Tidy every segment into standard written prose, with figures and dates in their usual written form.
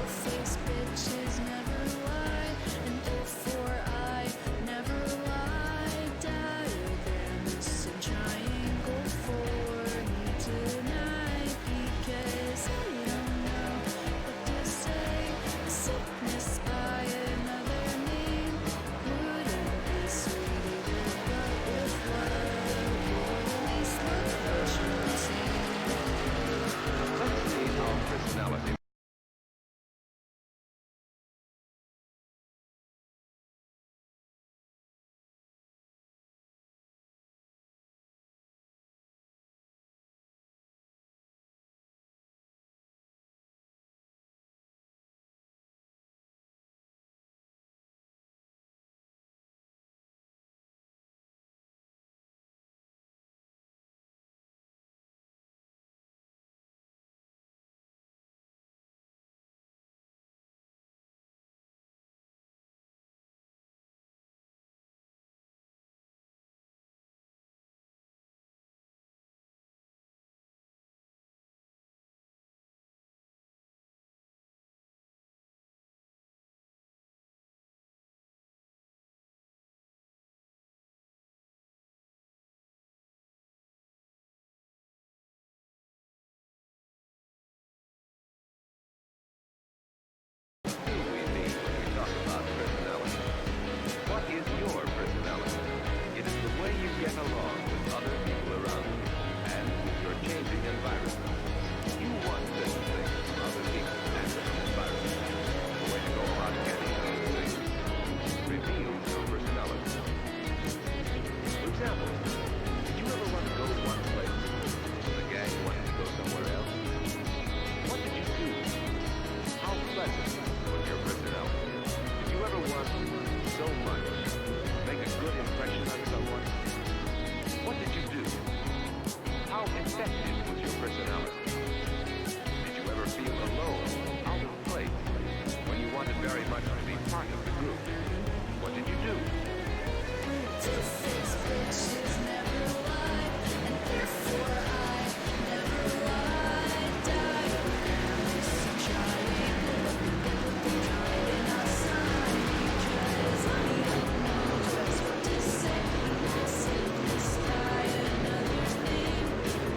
Two-faced bitches never lie, and therefore I never lie. Diagram this in triangle for you tonight, because I don't know what to say. Sickness by another name wouldn't be sweet either, but with love, or at least look virtually. Let's see how personality. What is your personality? It is the way you get along with other people around you and your changing environment. You want certain things from other people and from the environment. The way you go about getting those things reveals your personality. For example, did you ever want to go one place and the gang wanted to go somewhere else? What did you do? How pleasant was your personality? Did you ever want so much to make a good impression on someone? What did you do? How effective was your personality? Did you ever feel alone, out of place, when you wanted very much to be part of the group? What did you do? Two-faced bitches never lie, and therefore I never lie. Diagram this in triangle, hiding outside, because I don't know just what to say. Sickness by another name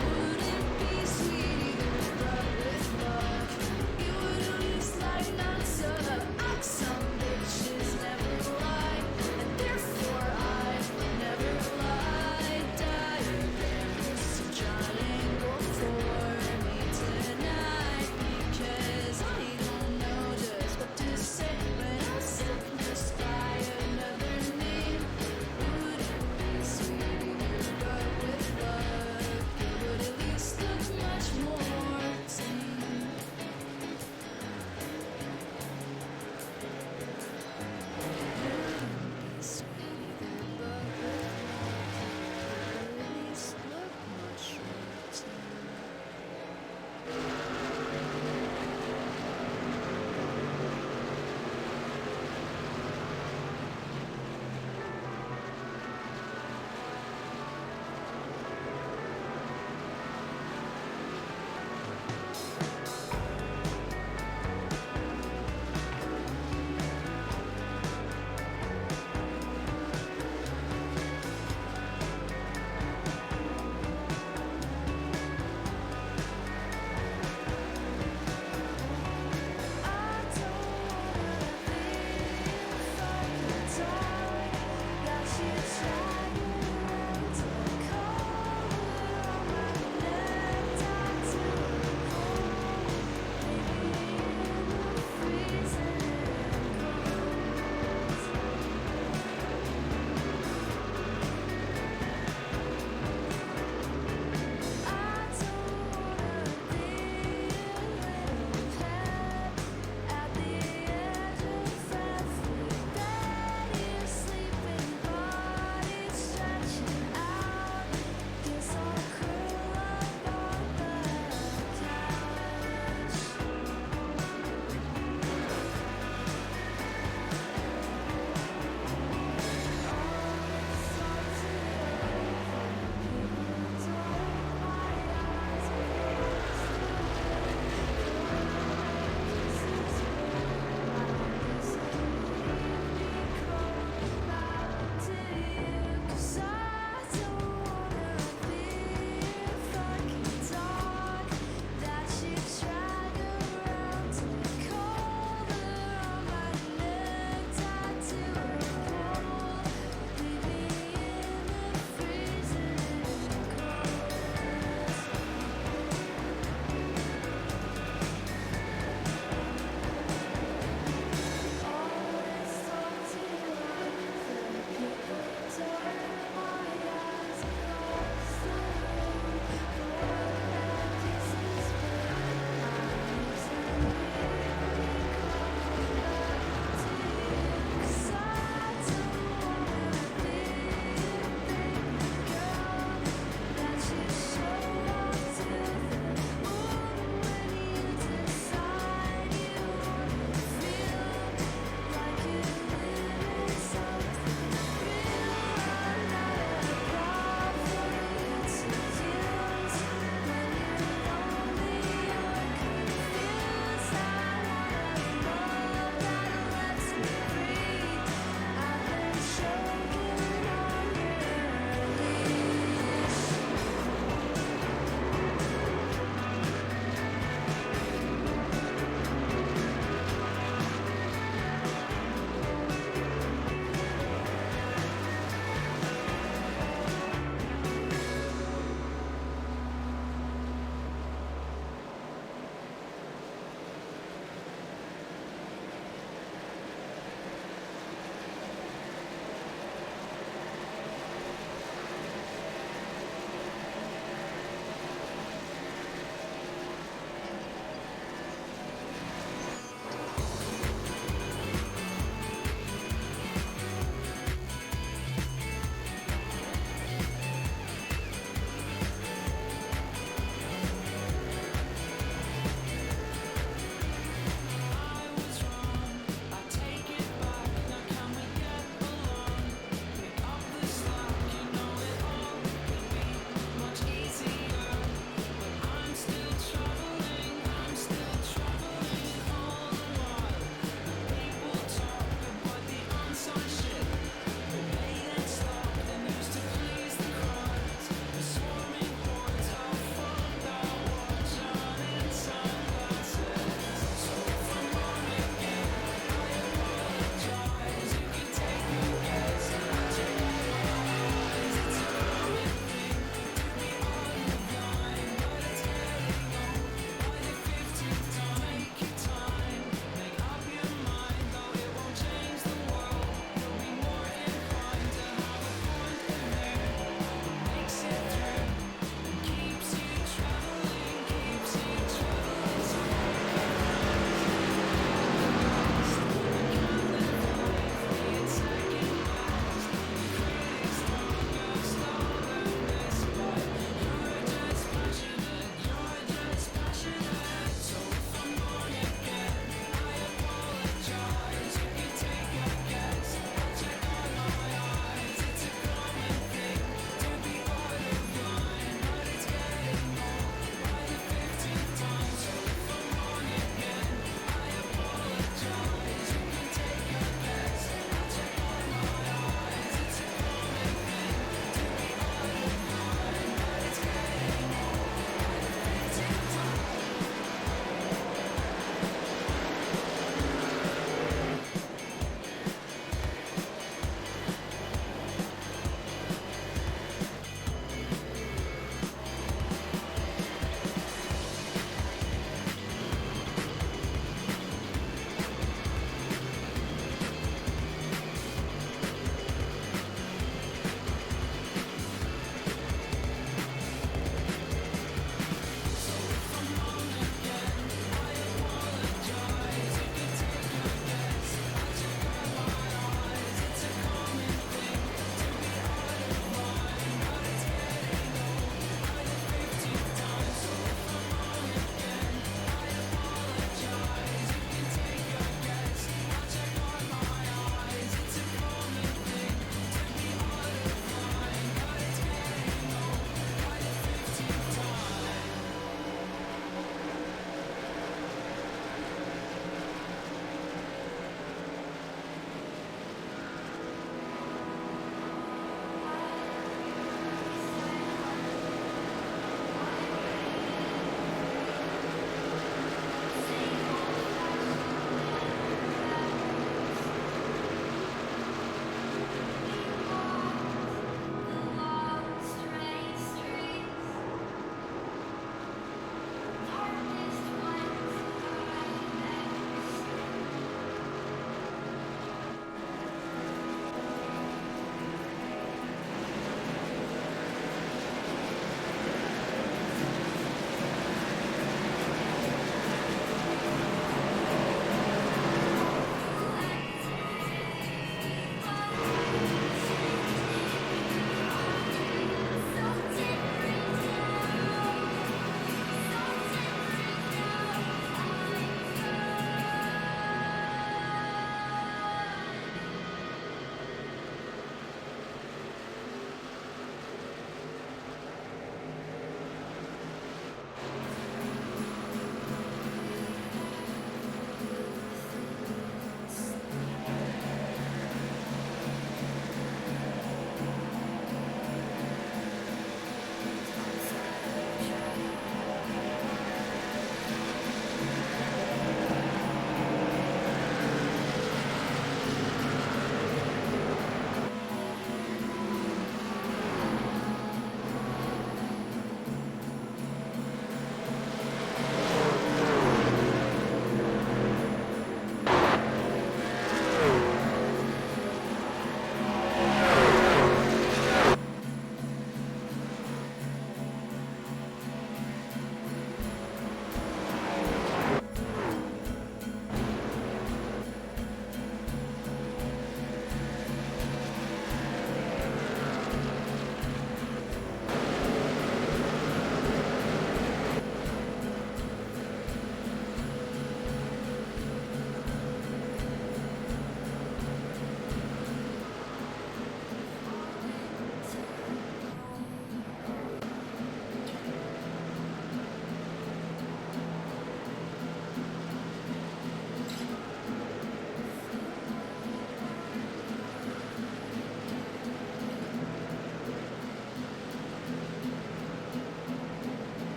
wouldn't be sweet either, but with love, you would at least like lots of oxygen.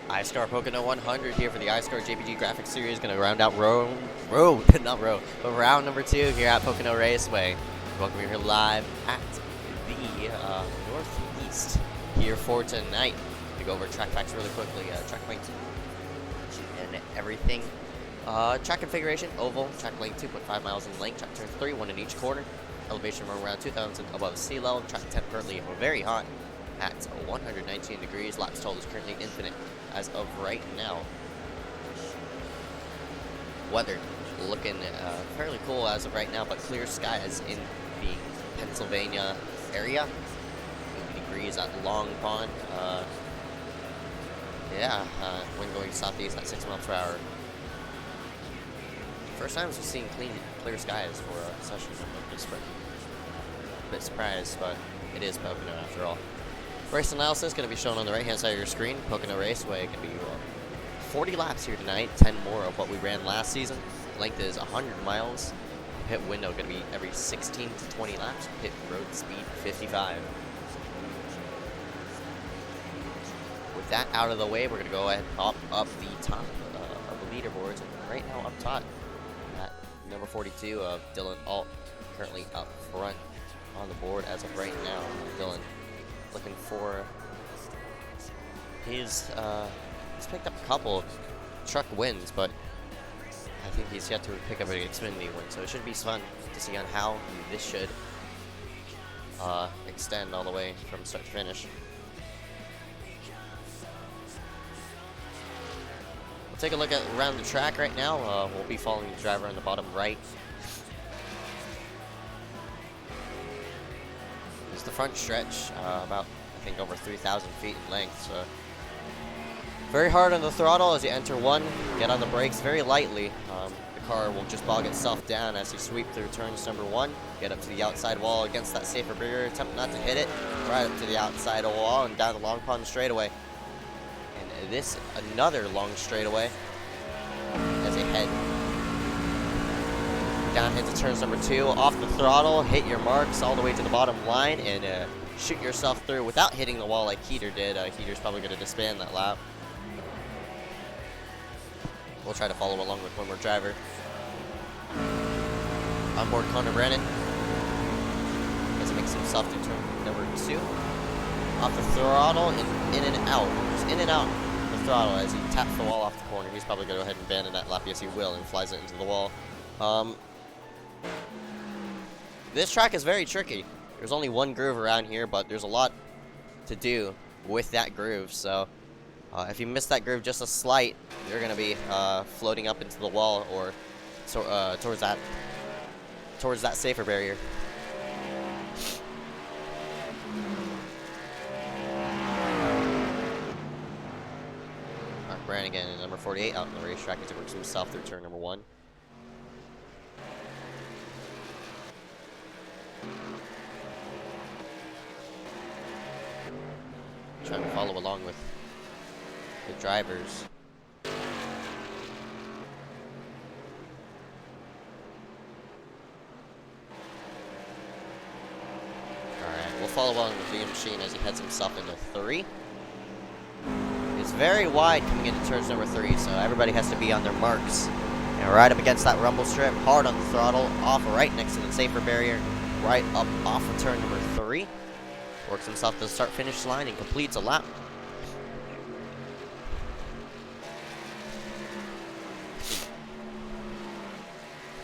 iSCAR Pocono 100 here for the iSCAR JPG Graphics Series. Going to round out round number 2 here at Pocono Raceway. Welcome you here live at the Northeast here for tonight. To go over track facts really quickly, track length and everything. Track configuration, oval, track length 2.5 miles in length, track turn 3, 1 in each corner. Elevation around 2,000 above sea level. Track temp currently very hot at 119 degrees. Laps total is currently infinite as of right now. Weather looking fairly cool as of right now, but clear skies in the Pennsylvania area. 80 degrees at Long Pond. Wind going southeast at 6 miles per hour. First time we've seen clear skies for a session. I'm a bit surprised, but it is Pocono after all. Race analysis going to be shown on the right-hand side of your screen. Pocono Raceway going to be 40 laps here tonight, 10 more of what we ran last season. Length is 100 miles. Pit window going to be every 16 to 20 laps. Pit road speed 55. With that out of the way, we're going to go ahead and pop up the top of the leaderboards. And right now up top at number 42 of Dylan Alt, currently up front on the board as of right now. Dylan looking for he's picked up a couple truck wins, but I think he's yet to pick up an Xfinity win, so it should be fun to see on how this should extend all the way from start to finish. We'll take a look at around the track right now. We'll be following the driver on the bottom right. This is the front stretch, about I think over 3,000 feet in length. So very hard on the throttle as you enter one. Get on the brakes very lightly. The car will just bog itself down as you sweep through turns number 1. Get up to the outside wall against that safer barrier. Attempt not to hit it. Right up to the outside of the wall and down the Long Pond straightaway. And this another long straightaway as they head down into turns number 2. Off the throttle, hit your marks all the way to the bottom line, and shoot yourself through without hitting the wall like Heater did. Heater's probably going to disband that lap. We'll try to follow along with one more driver. On board Connor Brennan as he makes himself through turn number 2. Off the throttle, in and out. Just in and out the throttle as he taps the wall off the corner. He's probably going to go ahead and abandon that lap. Yes, he will, and flies it into the wall. This track is very tricky. There's only one groove around here, but there's a lot to do with that groove. So if you miss that groove just a slight, you're going to be floating up into the wall or towards that safer barrier. Mark Brannigan at number 48 out on the racetrack as he works himself through turn number 1. Trying to follow along with the drivers. Alright, we'll follow along with the machine as he heads himself into 3. It's very wide coming into turns number 3, so everybody has to be on their marks. And right up against that rumble strip, hard on the throttle, off right next to the safer barrier, right up off of turn number 3. Works himself to the start-finish line and completes a lap.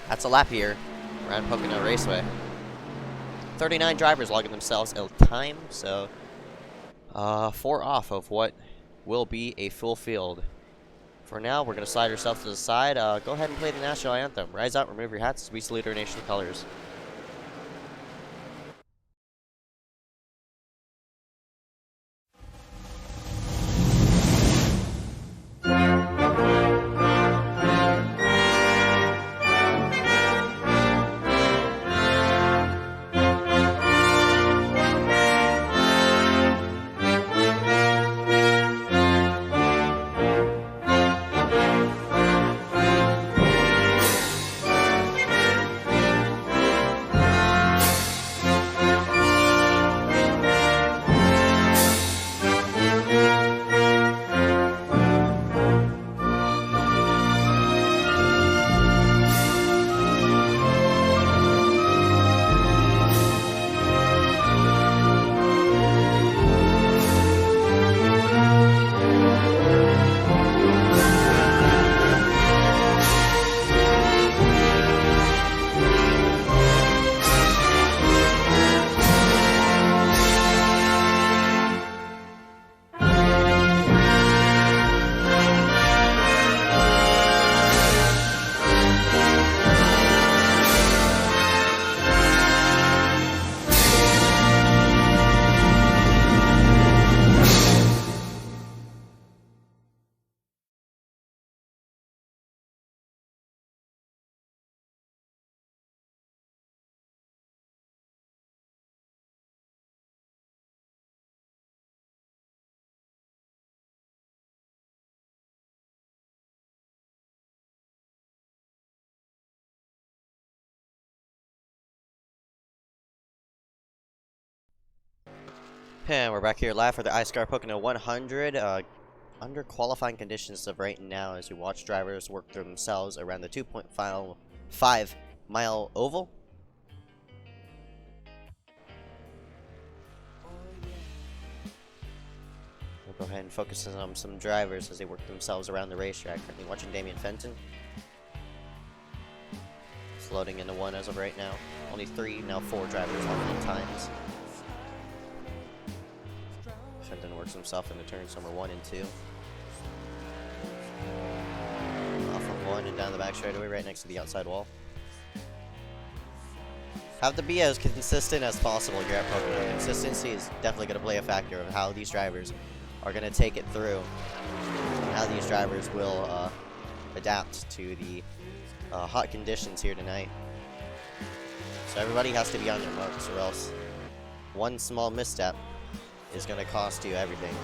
That's a lap here around Pocono Raceway. 39 drivers logging themselves a time, so 4 off of what will be a full field. For now, we're going to slide ourselves to the side. Go ahead and play the national anthem. Rise out, remove your hats, we salute our nation's colors. And we're back here live for the iSCAR Pocono 100. Under qualifying conditions of right now, as you watch drivers work through themselves around the 2.5 mile oval. We'll go ahead and focus on some drivers as they work themselves around the racetrack. Currently watching Damian Fenton. It's loading into one as of right now. Only 3, now 4 drivers on the times. Fenton works himself into turns number 1 and 2. Off of 1 and down the back straightaway right next to the outside wall. Have to be as consistent as possible here at Pocono. Consistency is definitely going to play a factor of how these drivers are going to take it through. And how these drivers will adapt to the hot conditions here tonight. So everybody has to be on their marks, or else one small misstep is going to cost you everything.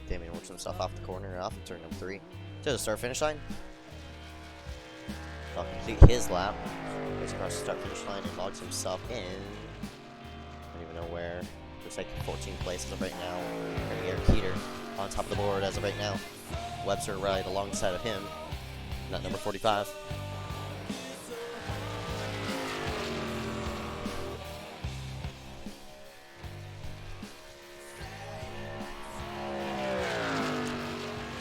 Damien works himself off the corner, off of turn number 3 to the start finish line. He'll complete his lap, goes across the start finish line and logs himself in. I don't even know where. Looks like 14th place as of right now. And Eric Keeter on top of the board as of right now. Webster right alongside of him, not number 45.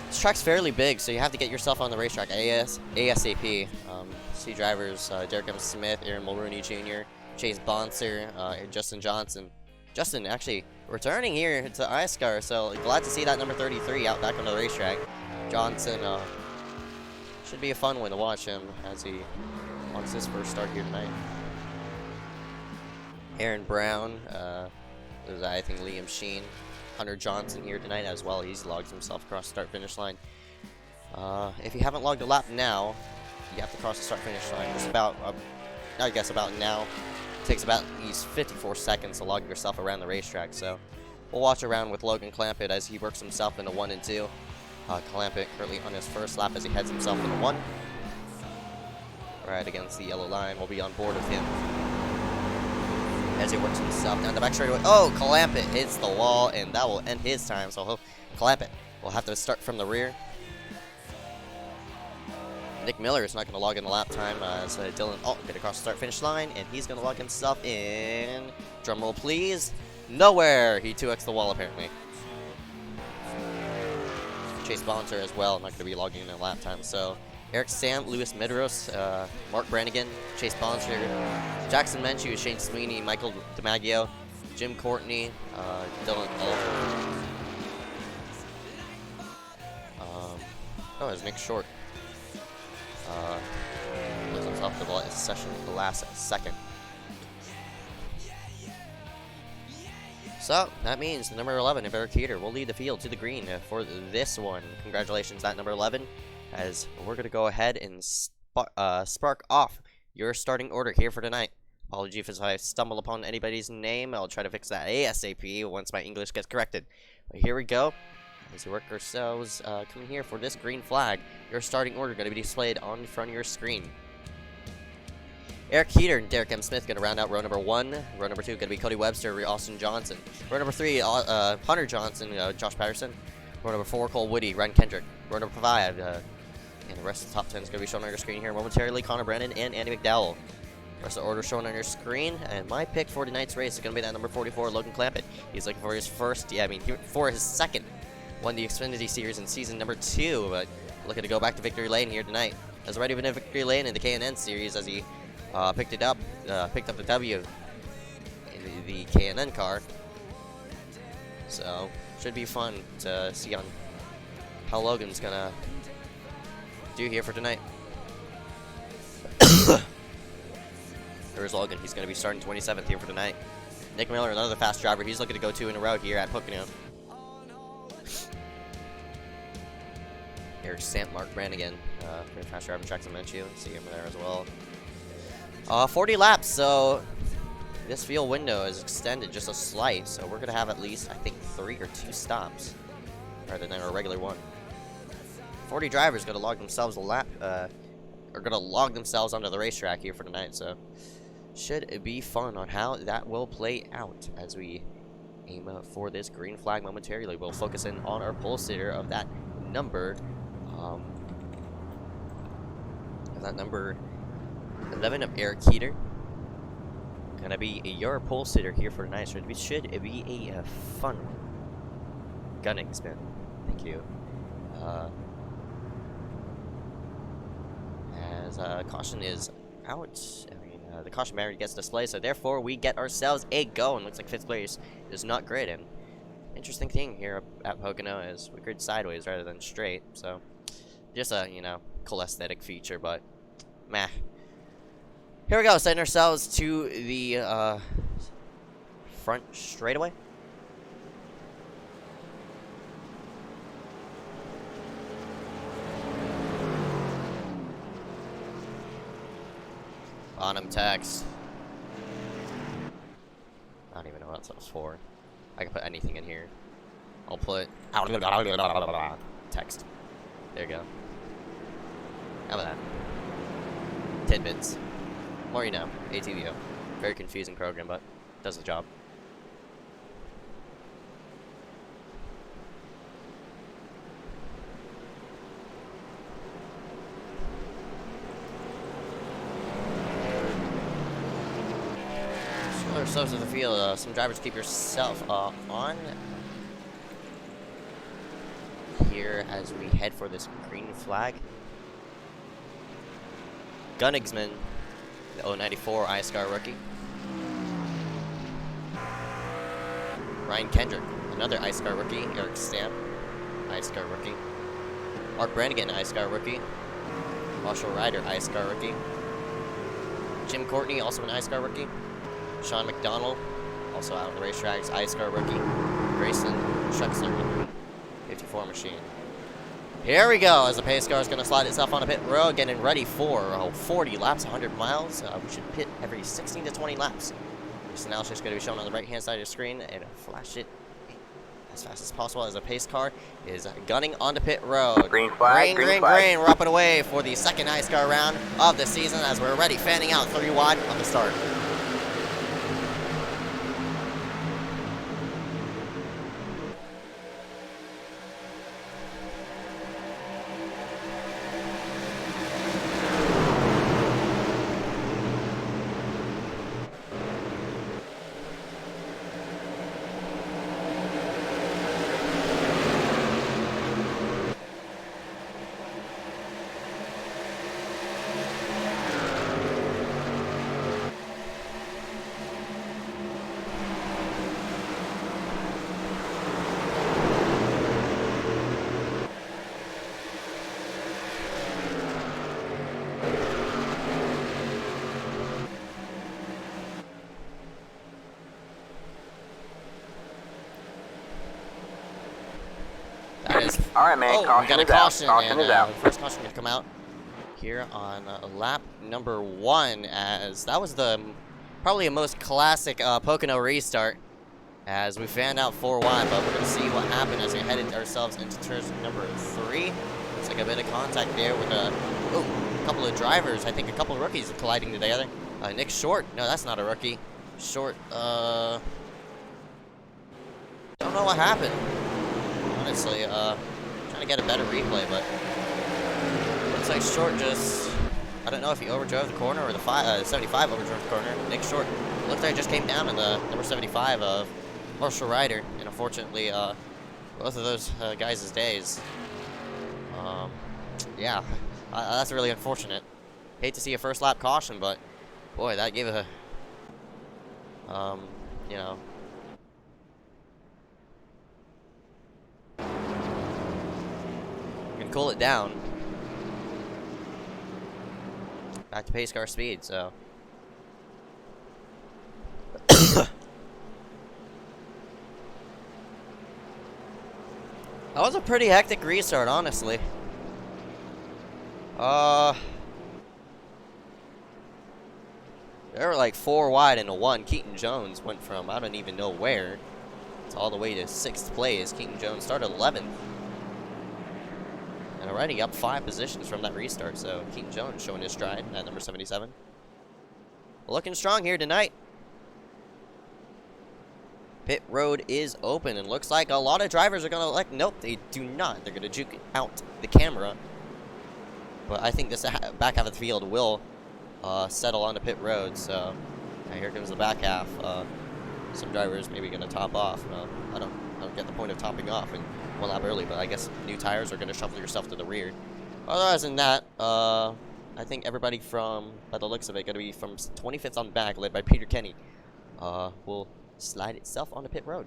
This track's fairly big, so you have to get yourself on the racetrack ASAP. See drivers Derek M. Smith, Aaron Mulrooney Jr., Chase Bonser, Justin Johnson. Justin actually returning here to iSCAR, so glad to see that number 33 out back on the racetrack. Johnson should be a fun one to watch him as he wants his first start here tonight. Aaron Brown, there's I think Liam Sheen. Hunter Johnson here tonight as well. He's logged himself across the start finish line. If you haven't logged a lap now, you have to cross the start finish line. Just about, I guess about now. It takes about at least 54 seconds to log yourself around the racetrack. So we'll watch around with Logan Clampitt as he works himself into 1 and 2. Clampitt currently on his first lap as he heads himself into 1. Right against the yellow line. We'll be on board with him as he works himself down the back straightaway. Oh, Clampitt hits the wall, and that will end his time. So Clampitt will have to start from the rear. Nick Miller is not going to log in the lap time as Dylan Alt get across the start finish line, and he's going to log himself in. Drum roll, please. Nowhere. He 2x the wall apparently. Chase Bonser as well, not going to be logging in the lap time. So Eric Sam, Lewis Medros, Mark Brannigan, Chase Bonser, Jackson Menchu, Shane Sweeney, Michael DiMaggio, Jim Courtney, Dylan Alt. Oh, there's Nick Short. Was himself the last second. So that means the number 11, Eric Keeter, will lead the field to the green for this one. Congratulations, that number 11. As we're going to go ahead and spark off your starting order here for tonight. Apologies if I stumble upon anybody's name. I'll try to fix that ASAP once my English gets corrected. But here we go. As we work ourselves coming here for this green flag, your starting order going to be displayed on the front of your screen. Eric Keeter and Derek M. Smith going to round out row number 1. Row number 2 going to be Cody Webster, Austin Johnson. Row number 3, Hunter Johnson, Josh Patterson. Row number 4, Cole Woody, Ryan Kendrick. Row number 5, and the rest of the top 10 is going to be shown on your screen here momentarily. Connor Brandon and Andy McDowell. Rest of the order shown on your screen. And my pick for tonight's race is going to be that number 44, Logan Clampitt. He's looking for his for his second. Won the Xfinity Series in season number 2, but looking to go back to victory lane here tonight. Has already been in victory lane in the K&N Series as he picked up the W in the K&N car. So should be fun to see on how Logan's gonna do here for tonight. There's Logan. He's gonna be starting 27th here for tonight. Nick Miller, another fast driver. He's looking to go 2 in a row here at Pocono. Here's Sam, Mark Brannigan, pretty fast driver, Jackson Menchu. See him there as well. 40 laps, so this field window is extended just a slight. So we're gonna have at least, I think, 3 or 2 stops rather than our regular one. 40 drivers gonna log themselves a lap, are gonna log themselves onto the racetrack here for tonight. So should be fun on how that will play out as we aim for this green flag momentarily. We'll focus in on our pole sitter of that number, 11 of Eric Heater. Gonna be your pole sitter here for tonight, so it should be a fun one. Gunning spin, thank you. As caution is out, the caution barrier gets displayed, so therefore we get ourselves a go, and looks like 5th place is not great. And interesting thing here at Pocono is we grid sideways rather than straight, so just a, cool aesthetic feature, but meh. Here we go, setting ourselves to the front straightaway. Bottom text. I don't even know what that was for. I can put anything in here. I'll put text. There you go. How about that? Tidbits. More you know. ATVO. Very confusing program, but does the job. Ourselves to the field. Some drivers, keep yourself on here as we head for this green flag. Gunningsman, the 094 iSCAR rookie. Ryan Kendrick, another iSCAR rookie. Eric Stamp, iSCAR rookie. Mark Brannigan, iSCAR rookie. Marshall Ryder, iSCAR rookie. Jim Courtney, also an iSCAR rookie. Sean McDonald, also out on the racetracks, iSCAR rookie. Grayson Schuxler, 54 machine. Here we go, as the pace car is going to slide itself on a pit road, getting ready for 40 laps, 100 miles. We should pit every 16 to 20 laps. This analysis is going to be shown on the right-hand side of the screen, and flash it as fast as possible as the pace car is gunning onto pit road. Green flag, green flag. We're up and away for the second iSCAR round of the season as we're ready, fanning out 3 wide on the start. All right, man. Oh, we got a caution, Caution is out. first caution going to come out here on lap number 1, as that was the probably a most classic Pocono restart, as we fanned out 4 wide, but we're going to see what happened as we headed ourselves into turn number 3. Looks like a bit of contact there with a couple of drivers. I think a couple of rookies colliding together. Nick Short, no, that's not a rookie. Short, don't know what happened. Honestly, trying to get a better replay, but looks like Short just, I don't know if he overdrove the corner or the 75 overdrove the corner. Nick Short looked like it just came down in the number 75 of Marshall Ryder, and unfortunately, both of those guys' days. Yeah, that's really unfortunate. Hate to see a first lap caution, but boy, that gave a, you know. Can cool it down. Back to pace car speed, so. That was a pretty hectic restart, honestly. They were like 4 wide into 1. Keaton Jones went from I don't even know where to all the way to 6th place. Keaton Jones started 11th. And already up 5 positions from that restart, so Keaton Jones showing his stride at number 77. looking strong here tonight. Pit road is open, and looks like a lot of drivers are gonna nope, they do not. They're gonna juke out the camera. But I think this back half of the field will settle onto pit road. So here comes the back half. Some drivers maybe gonna top off. I don't get the point of topping off and one lap early, but I guess new tires are gonna shuffle yourself to the rear. Otherwise than that, I think everybody from, by the looks of it, gonna be from 25th on back, led by Peter Kenny, will slide itself onto pit road.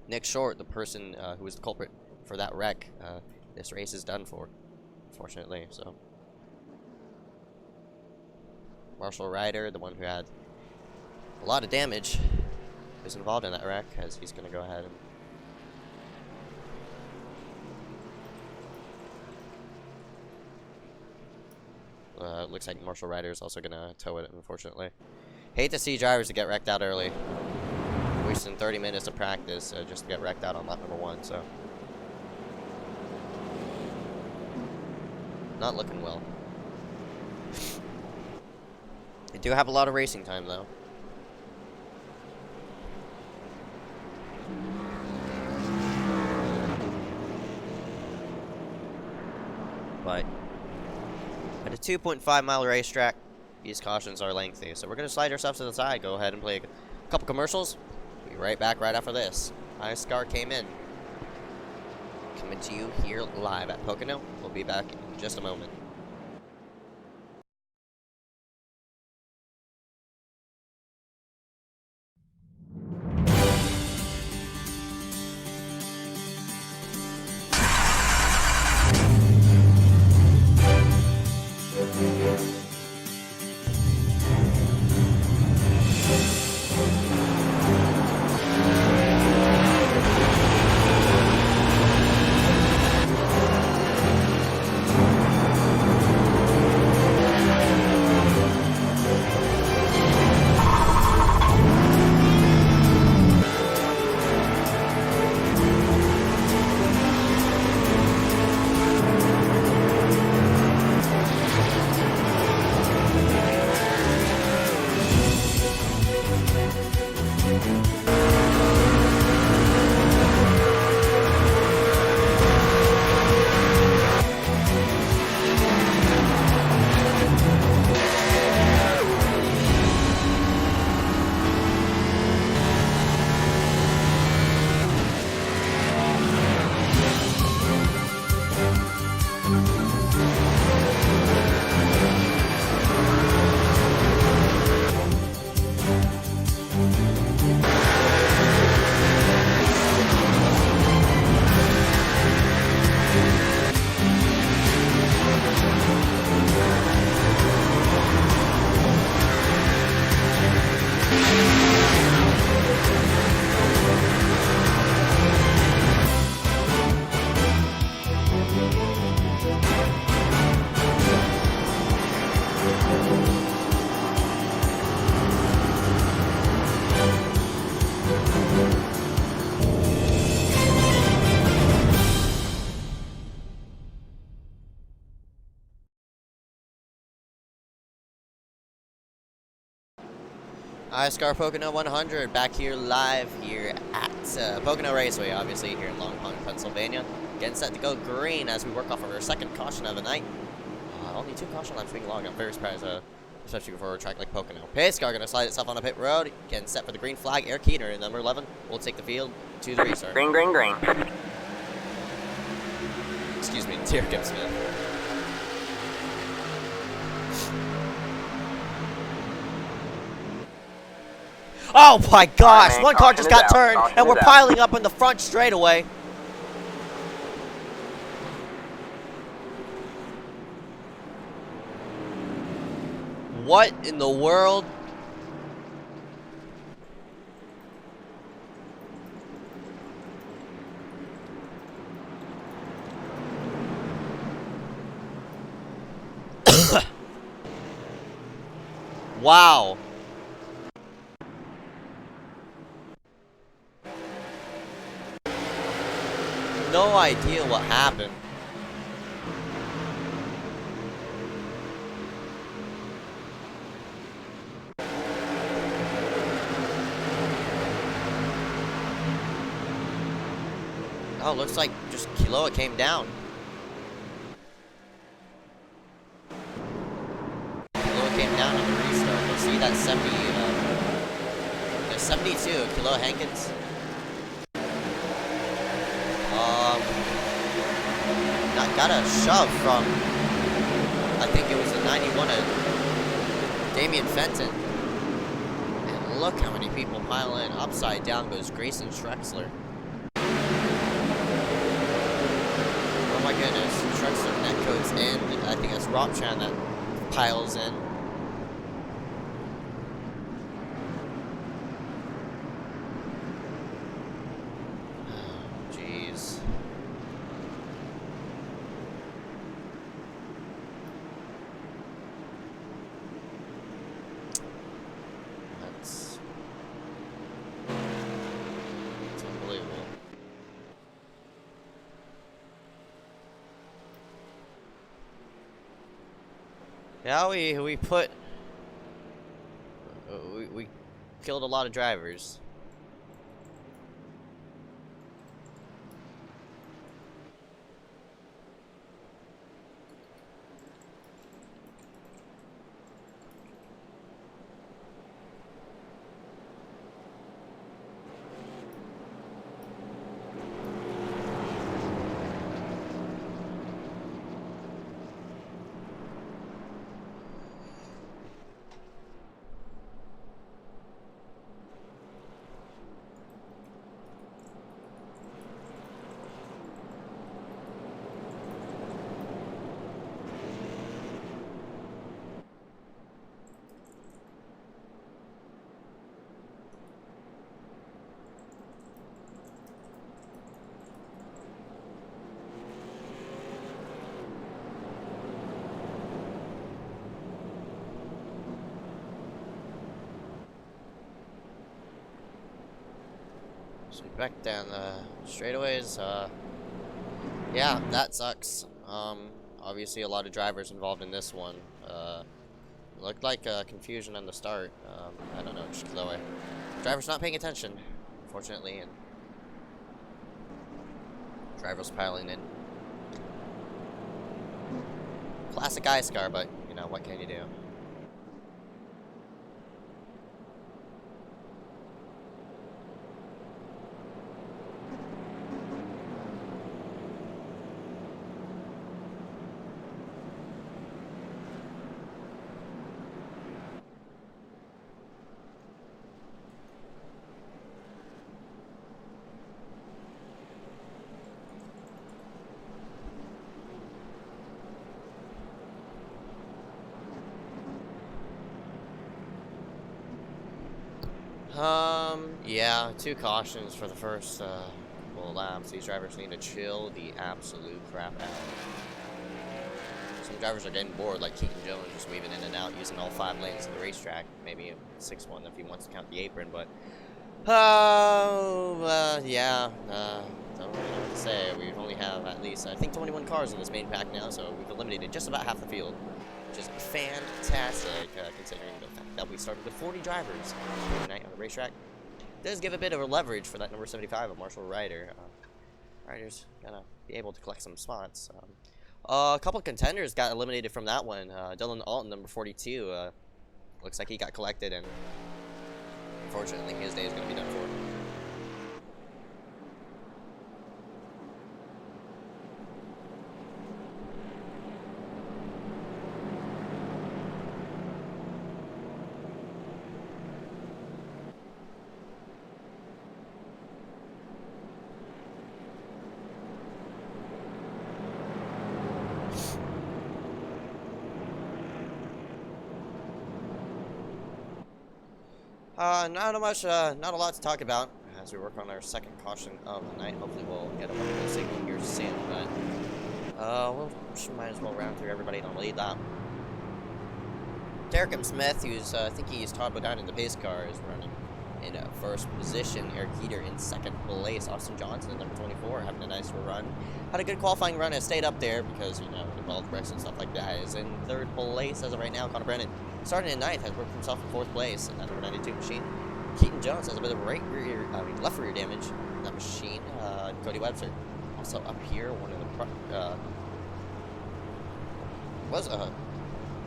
Nick Short, the person who was the culprit for that wreck, this race is done for, unfortunately. So Marshall Ryder, the one who had a lot of damage, is involved in that wreck, as he's going to go ahead and looks like Marshall Ryder is also going to tow it, unfortunately. Hate to see drivers that get wrecked out early. Wasting 30 minutes of practice just to get wrecked out on lap number 1, so. Not looking well. They do have a lot of racing time, though. But at a 2.5-mile racetrack, these cautions are lengthy. So we're going to slide ourselves to the side, go ahead and play a couple commercials. We'll be right back right after this. iSCAR came in. Coming to you here live at Pocono. We'll be back in just a moment. iSCAR Pocono 100 back here live here at Pocono Raceway, obviously here in Long Pond, Pennsylvania. Getting set to go green as we work off of our second caution of the night. Only 2 caution laps being long. I'm very surprised, especially for a track like Pocono. iSCAR going to slide itself on the pit road. Getting set for the green flag. Eric Keener in number 11 will take the field to the restart. Green, green, green. Excuse me, Derek Smith. Oh my gosh, one car just got turned and we're piling up in the front straightaway. What in the world? Wow. No idea what happened. Oh, looks like just Kiloa came down. Kiloa came down on the restart. You'll see that 70, there's 72, Kiloa Hankins. Got a shove from, I think it was a 91 of Damian Fenton. And look how many people pile in. Upside down goes Grayson Shrexler. Oh my goodness, Shrexler netcoats in. I think it's Ropchan that piles in. Jeez. It's unbelievable. Yeah, we put we killed a lot of drivers. So back down the straightaways. Yeah, that sucks. Obviously a lot of drivers involved in this one. Looked like confusion on the start. I don't know, just Chloe. Drivers not paying attention, unfortunately, and drivers piling in. Classic iSCAR, but you know, what can you do? Yeah, 2 cautions for the first couple of laps. These drivers need to chill the absolute crap out. Some drivers are getting bored, like Keaton Jones, just weaving in and out, using all 5 lanes of the racetrack. Maybe a 6-1 if he wants to count the apron, but yeah, don't really know what to say. We only have at least, I think, 21 cars in this main pack now, so we've eliminated just about half the field. Which is fantastic, considering the fact that we started with 40 drivers tonight on the racetrack. It does give a bit of a leverage for that number 75 of Marshall Ryder. Ryder's gonna be able to collect some spots. A couple of contenders got eliminated from that one. Dylan Alton, number 42, looks like he got collected, and unfortunately his day is going to be done for. Not a lot to talk about as we work on our second caution of the night. Hopefully we'll get a wonderful signal here soon, but we'll might as well round through everybody on the lead lap. Derek M. Smith, who's I think he's Todd Bodine in the pace car, is running in first position. Eric Heater in second place. Austin Johnson, number 24, having a nice run. Had a good qualifying run and stayed up there because, you know, involved wrecks and stuff like that. Is in third place as of right now. Connor Brennan starting in ninth, has worked himself in fourth place in that number 92 machine. Keaton Jones has a bit of left rear damage in that machine. Cody Webster also up here, one of the was a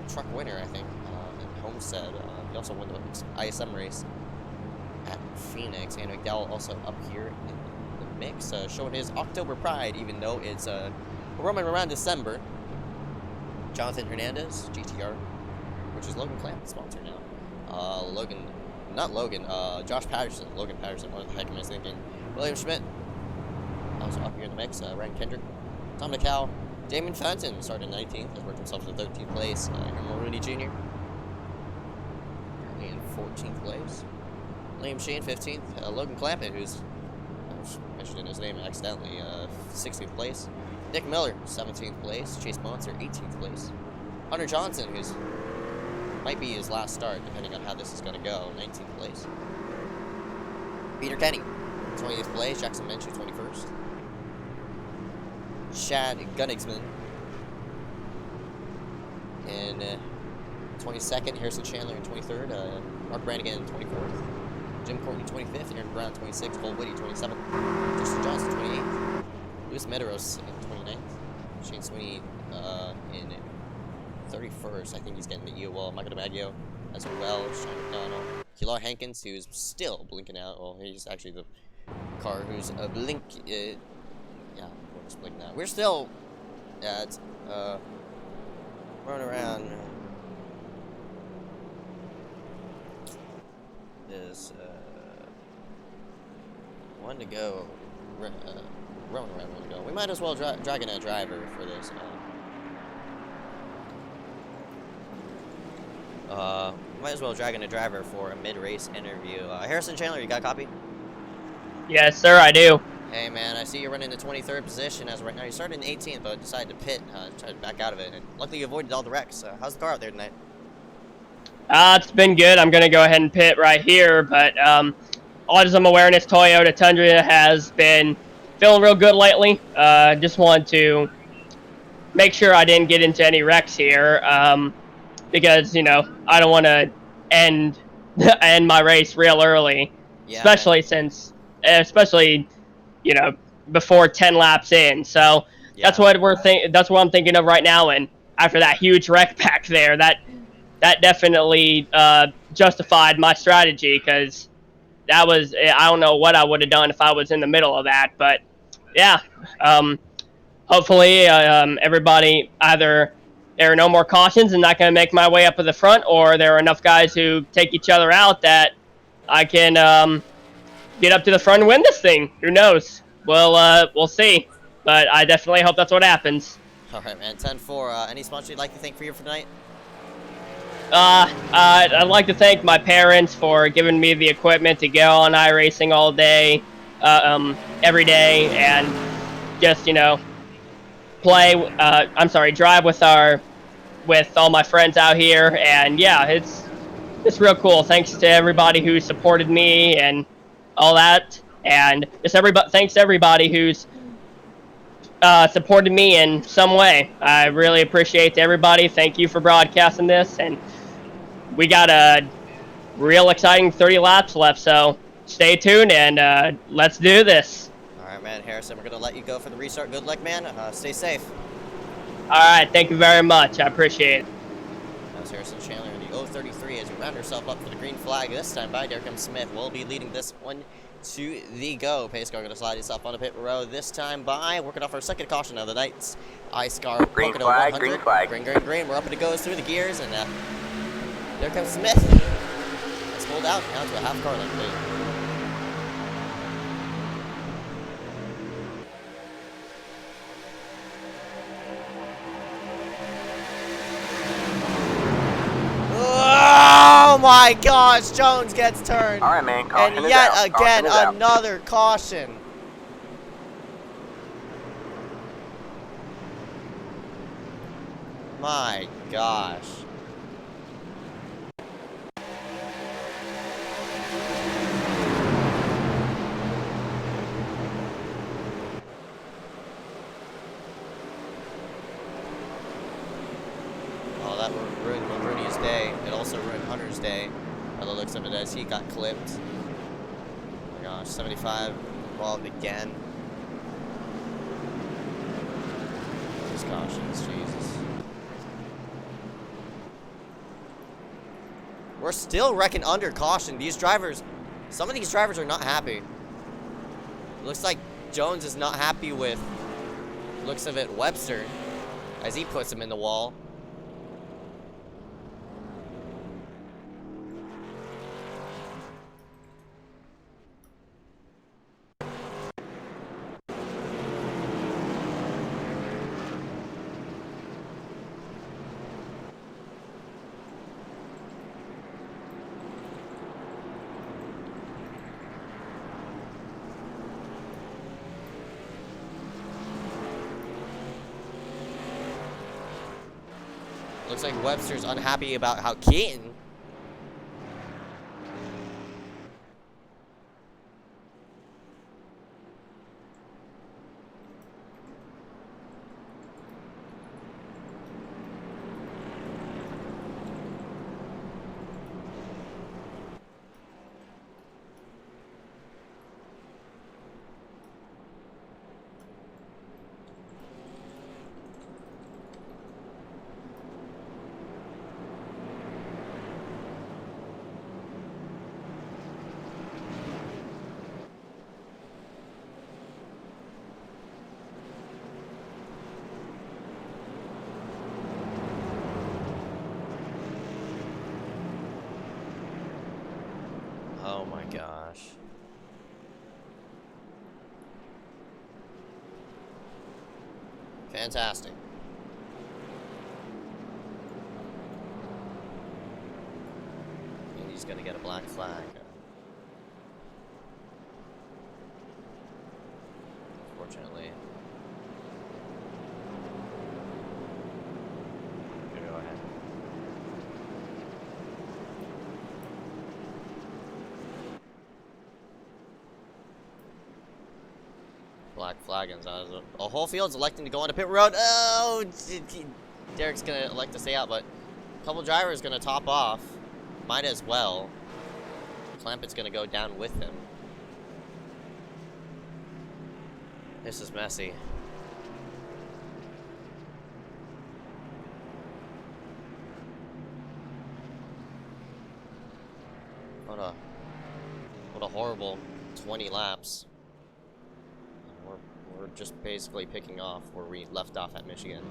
truck winner, I think, in Homestead. He also won the ISM race at Phoenix. And McDowell also up here in the mix, showing his October pride, even though it's roaming around December. Jonathan Hernandez, GTR, which is Logan Clampitt's sponsor now. Josh Patterson, Logan Patterson, what the heck am I thinking? William Schmidt, also up here in the mix. Ryan Kendrick, Tom DeCal, Damon Fenton started 19th, has worked himself to 13th place. Herman Rooney Jr. currently in 14th place. Liam Sheen, 15th. Logan Clampitt, who's, I was mentioning his name accidentally, 16th place. Nick Miller, 17th place. Chase Monster, 18th place. Hunter Johnson, who's might be his last start, depending on how this is going to go, 19th place. Peter Kenny, 20th place. Jackson Minshew, 21st. Shad Gunnigsman in 22nd. Harrison Chandler in 23rd. Mark Brannigan in 24th. Jim Courtney, 25th. Aaron Brown, 26th. Cole Whitty, 27th. Justin Johnson, 28th. Lewis Medeiros in 29th. Shane Sweeney in 31st. I think he's getting the EOL. Michael DiMaggio as well. Sean McDonald. Kilar Hankins, who's still blinking out. Well, he's actually the car who's yeah, we're just blinking out. We're still at running around this one to go. Rolling around one to go. We might as well drag in a driver for this. Might as well drag in a driver for a mid-race interview. Harrison Chandler, you got a copy? Yes, sir, I do. Hey, man, I see you're running the 23rd position as of right now. You started in 18th, but decided to pit, tried to back out of it. And luckily, you avoided all the wrecks. How's the car out there tonight? It's been good. I'm going to go ahead and pit right here, but Autism Awareness Toyota Tundra has been feeling real good lately. Just wanted to make sure I didn't get into any wrecks here, because, you know, I don't want to end my race real early, Yeah, especially, you know, before 10 laps in. So yeah. that's what I'm thinking of right now. And after that huge wreck back there, that definitely justified my strategy, because that was, I don't know what I would have done if I was in the middle of that. But yeah, hopefully everybody, either there are no more cautions and not going to make my way up to the front, or there are enough guys who take each other out that I can get up to the front and win this thing. Who knows? We'll see. But I definitely hope that's what happens. All right, man. 10-4. Any sponsor you'd like to thank for tonight? I'd like to thank my parents for giving me the equipment to go on iRacing all day, every day, and just, you know, drive with all my friends out here. And yeah, it's real cool. Thanks to everybody who supported me and all that, and just thanks to everybody who's supported me in some way. I really appreciate everybody. Thank you for broadcasting this, and we got a real exciting 30 laps left, so stay tuned and let's do this. All right, man. Harrison, we're going to let you go for the restart. Good luck, man. Stay safe. All right, thank you very much. I appreciate it. That was Harrison Chandler in the 033 as he rounded herself up for the green flag. This time by Derek Smith will be leading this one to the go. Pace car going to slide himself on the pit road. This time by working off our second caution of the night. iSCAR Green Pocono flag, 100. green flag. Green, green, green. We're up and it goes through the gears, and there comes Smith. It's pulled out now to a half car length lead. Oh my gosh, Jones gets turned. All right, man. Caution And is yet out. again, Caution is out. another caution. My gosh. Oh, that ruined Rooney's day. It also ruined Hunter's day, by the looks of it, as he got clipped. Oh my gosh, 75 involved again. these cautions, Jesus. We're still wrecking under caution. These drivers, some of these drivers are not happy. Looks like Jones is not happy with, looks of it, Webster, as he puts him in the wall. Looks like Webster's unhappy about how Keaton. Oh my gosh. Fantastic. And he's gonna get a black flag. Unfortunately. Go ahead. Black flag and the whole field's electing to go onto pit road. Oh, Derek's gonna elect to stay out, but a couple drivers gonna top off. Might as well. Clampitt's gonna go down with him. This is messy. What a horrible 20 laps. We're just basically picking off where we left off at Michigan.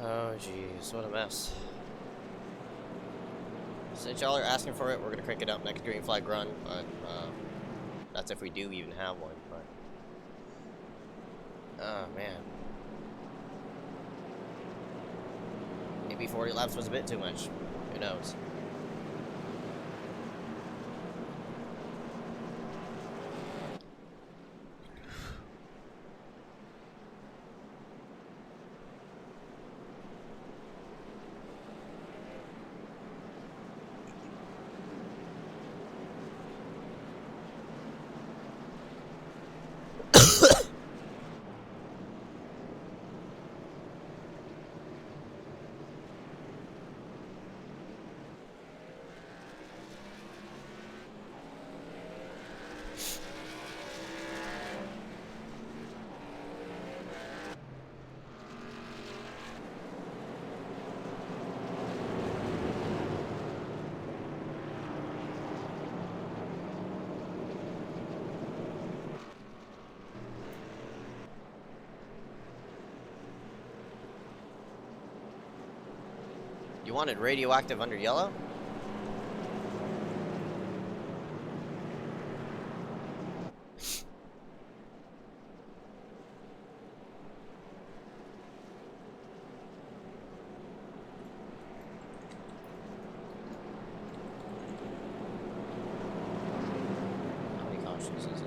Oh jeez, what a mess. Since y'all are asking for it, we're gonna crank it up next green flag run, but that's if we do even have one, but oh man. Maybe 40 laps was a bit too much. Who knows? You wanted radioactive under yellow? How many cautions is this?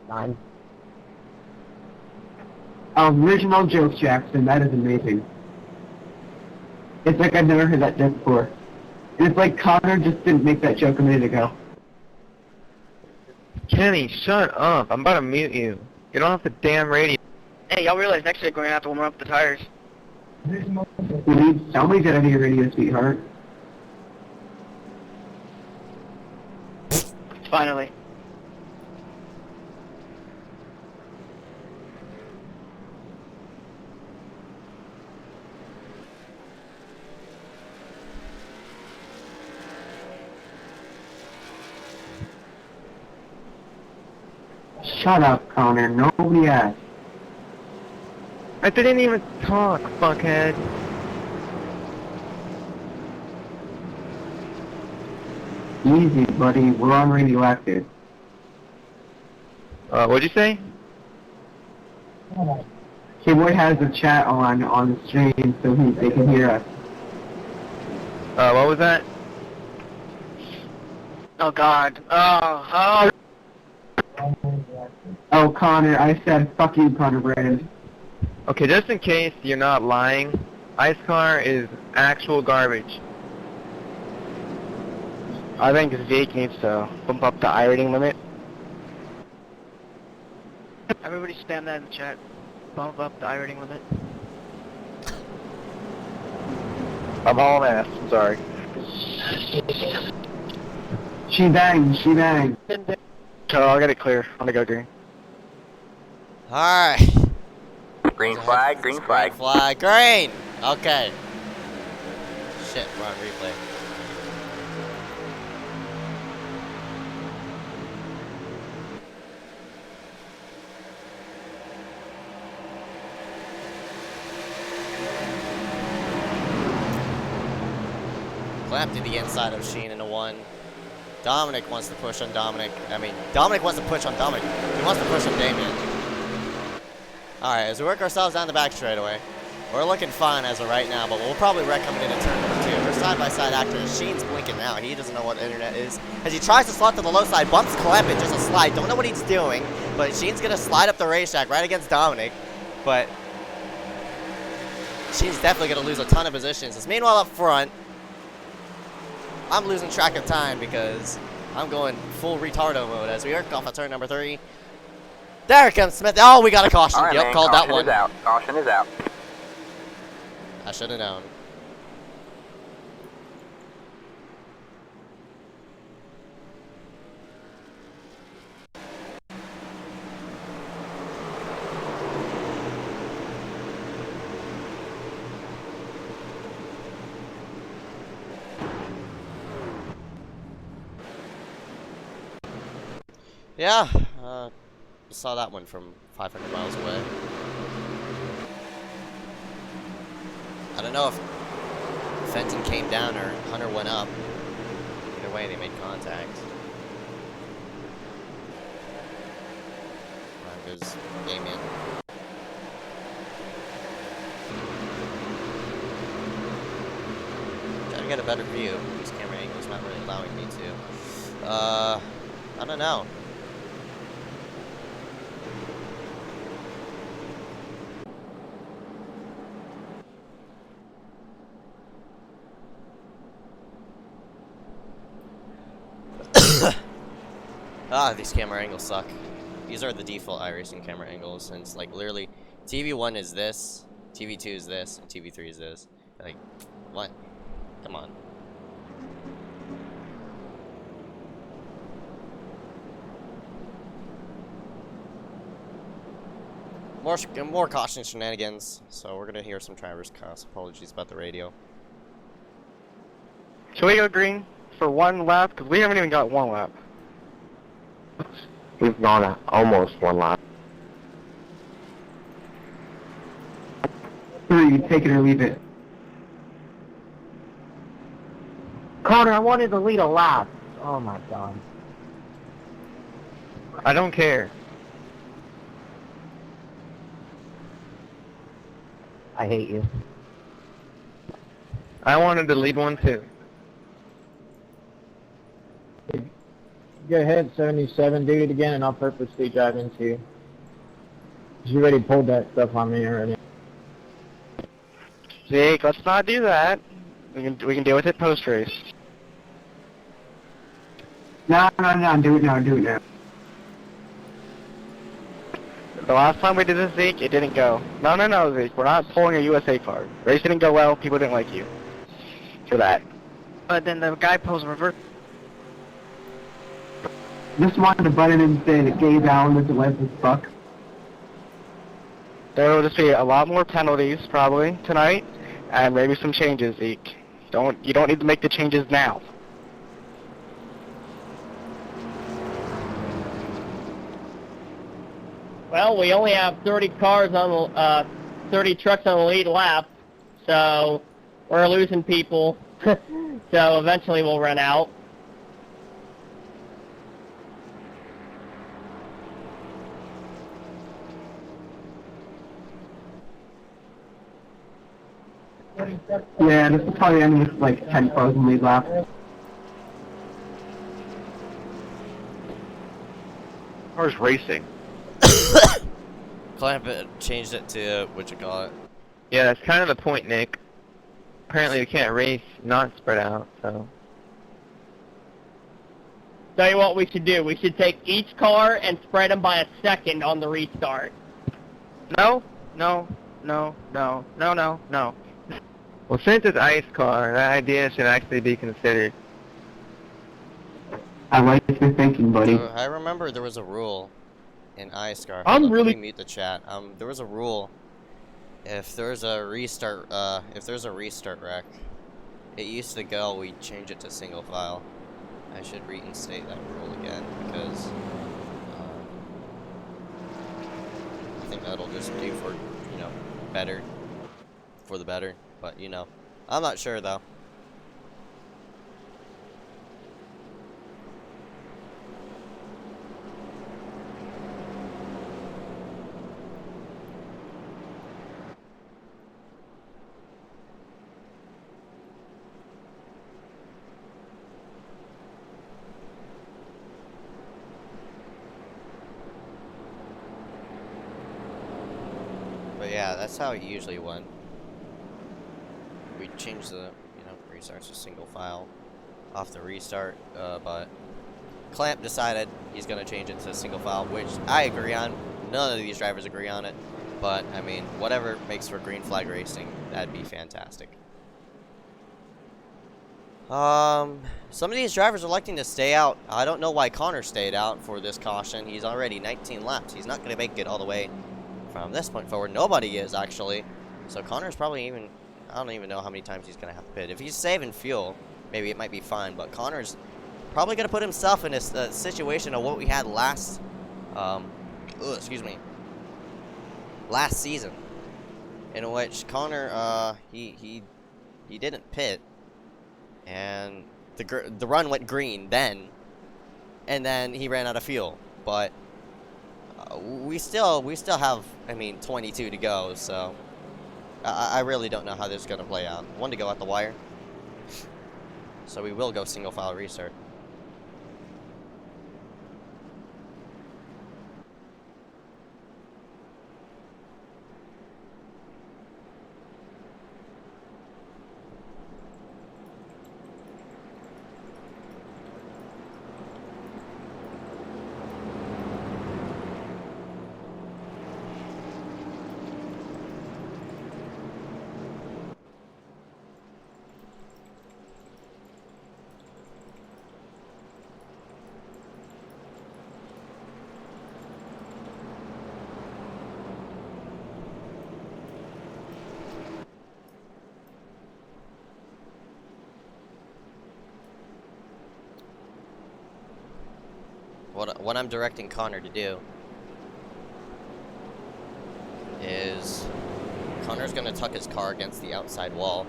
Nine. Original jokes, Jackson. That is amazing. It's like I've never heard that joke before. And it's like Connor just didn't make that joke a minute ago. Kenny, shut up. I'm about to mute you. Get off the damn radio. Hey, y'all realize next week we're gonna have to warm up the tires. Somebody's gotta be a radio, sweetheart. Finally. Shut up, Connor. Nobody asked. I didn't even talk, fuckhead. Easy, buddy. We're on radioactive. What'd you say? Keyboard has the chat on the stream so they can hear us. What was that? Oh God. Oh. Oh, Connor, I said fuck you, Connor Brand. Okay, just in case you're not lying, iSCAR is actual garbage. I think Zeke needs to bump up the iRacing limit. Everybody spam that in the chat. Bump up the iRacing limit. I'm hauling ass, I'm sorry. She banged, she banged. So I'll get it clear. I'm gonna go green. Alright. Green flag, green flag. Green flag, green! Okay. Shit, we're on replay. Clamped to the inside of Sheen in a 1. Dominic wants to push on Dominic. Dominic wants to push on Dominic. He wants to push on Damien. Alright, as we work ourselves down the back straightaway, we're looking fine as of right now, but we'll probably wreck coming into turn number 2. We're side-by-side actors. Sheen's blinking now. He doesn't know what internet is. As he tries to slot to the low side, bumps Clampitt, just a slide. Don't know what he's doing, but Sheen's going to slide up the racetrack right against Dominic. But Sheen's definitely going to lose a ton of positions. As meanwhile up front, I'm losing track of time because I'm going full retardo mode as we work off of turn number 3. There comes Smith. Oh, we got a caution. Right, yep, man, called that one. Caution is out. I should have known. Yeah, saw that one from 500 miles away. I don't know if Fenton came down or Hunter went up. Either way, they made contact. There goes Damien. Trying to get a better view. This camera angle's not really allowing me to. I don't know. These camera angles suck. These are the default iRacing camera angles, and it's like literally TV1 is this, TV2 is this, and TV3 is this. Like, what? Come on. More caution shenanigans. So we're gonna hear some drivers cuss. Apologies about the radio. Should we go green for one lap? Because we haven't even got one lap. We've gone almost one lap. 3, take it or leave it. Connor, I wanted to lead a lap. Oh my god. I don't care. I hate you. I wanted to lead one too. Go ahead, 77, do it again, and I'll purposely drive into you. You already pulled that stuff on me already. Jake, let's not do that. We can deal with it post race. No, do it now, do it now. The last time we did this, Zeke, it didn't go. No, Zeke, we're not pulling a USA card. Race didn't go well, people didn't like you. For that. But then the guy pulls reverse. Just wanted to butt in and say that Gabe Allen is a lesbian fuck. There will just be a lot more penalties, probably, tonight, and maybe some changes, Zeke. You don't need to make the changes now. Well, we only have 30 cars on the 30 trucks on the lead lap, so we're losing people. So eventually we'll run out. Yeah, this is probably ending with like 10 cars in lead lap. Cars racing. Clampitt changed it to what you call it. Yeah, that's kind of the point, Nick. Apparently you can't race not spread out, so. Tell you what we should do. We should take each car and spread them by a second on the restart. No. Well, since it's iSCAR, that idea should actually be considered. I like your thinking, buddy. So I remember there was a rule in iSCAR. I'm Let really- me mute the chat. There was a rule. If there's a restart wreck, it used to go. We change it to single file. I should reinstate that rule again because I think that'll just do for better, for the better. But I'm not sure though. But yeah, that's how it usually went. We changed the, restarts to single file off the restart, but Clamp decided he's going to change it to single file, which I agree on. None of these drivers agree on it, but I mean, whatever makes for green flag racing, that'd be fantastic. Some of these drivers are electing to stay out. I don't know why Connor stayed out for this caution. He's already 19 laps. He's not going to make it all the way from this point forward. Nobody is, actually. So Connor's probably even... I don't even know how many times he's going to have to pit. If he's saving fuel, maybe it might be fine. But Connor's probably going to put himself in a situation of what we had last... last season. In which Connor, he didn't pit. And the run went green then. And then he ran out of fuel. But... we still have, 22 to go, so I really don't know how this is going to play out. One to go at the wire, so we will go single file restart. what I'm directing Connor to do is Connor's gonna tuck his car against the outside wall.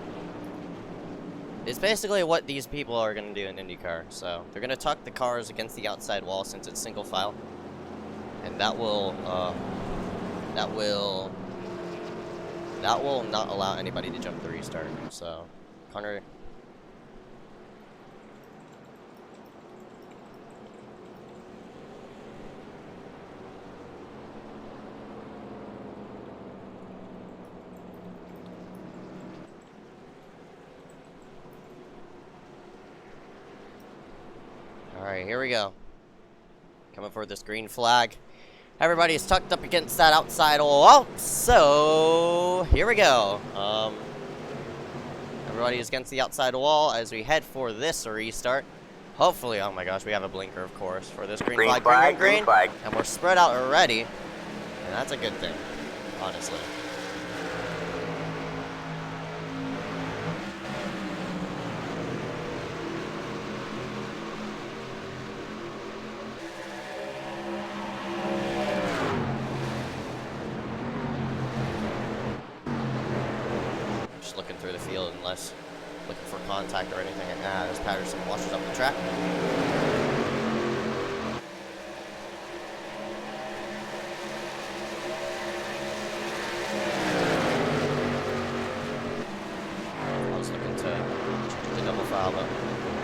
It's basically what these people are gonna do in IndyCar. So they're gonna tuck the cars against the outside wall since it's single file, and that will not allow anybody to jump the restart. So Connor. Alright, here we go. Coming for this green flag. Everybody's tucked up against that outside wall. So, here we go. Everybody is against the outside wall as we head for this restart. Hopefully, oh my gosh, we have a blinker, of course, for this green flag. Green flag. And we're spread out already. And that's a good thing, honestly. Looking through the field unless looking for contact or anything. And there's Patterson washes up the track. I was looking to the double file, but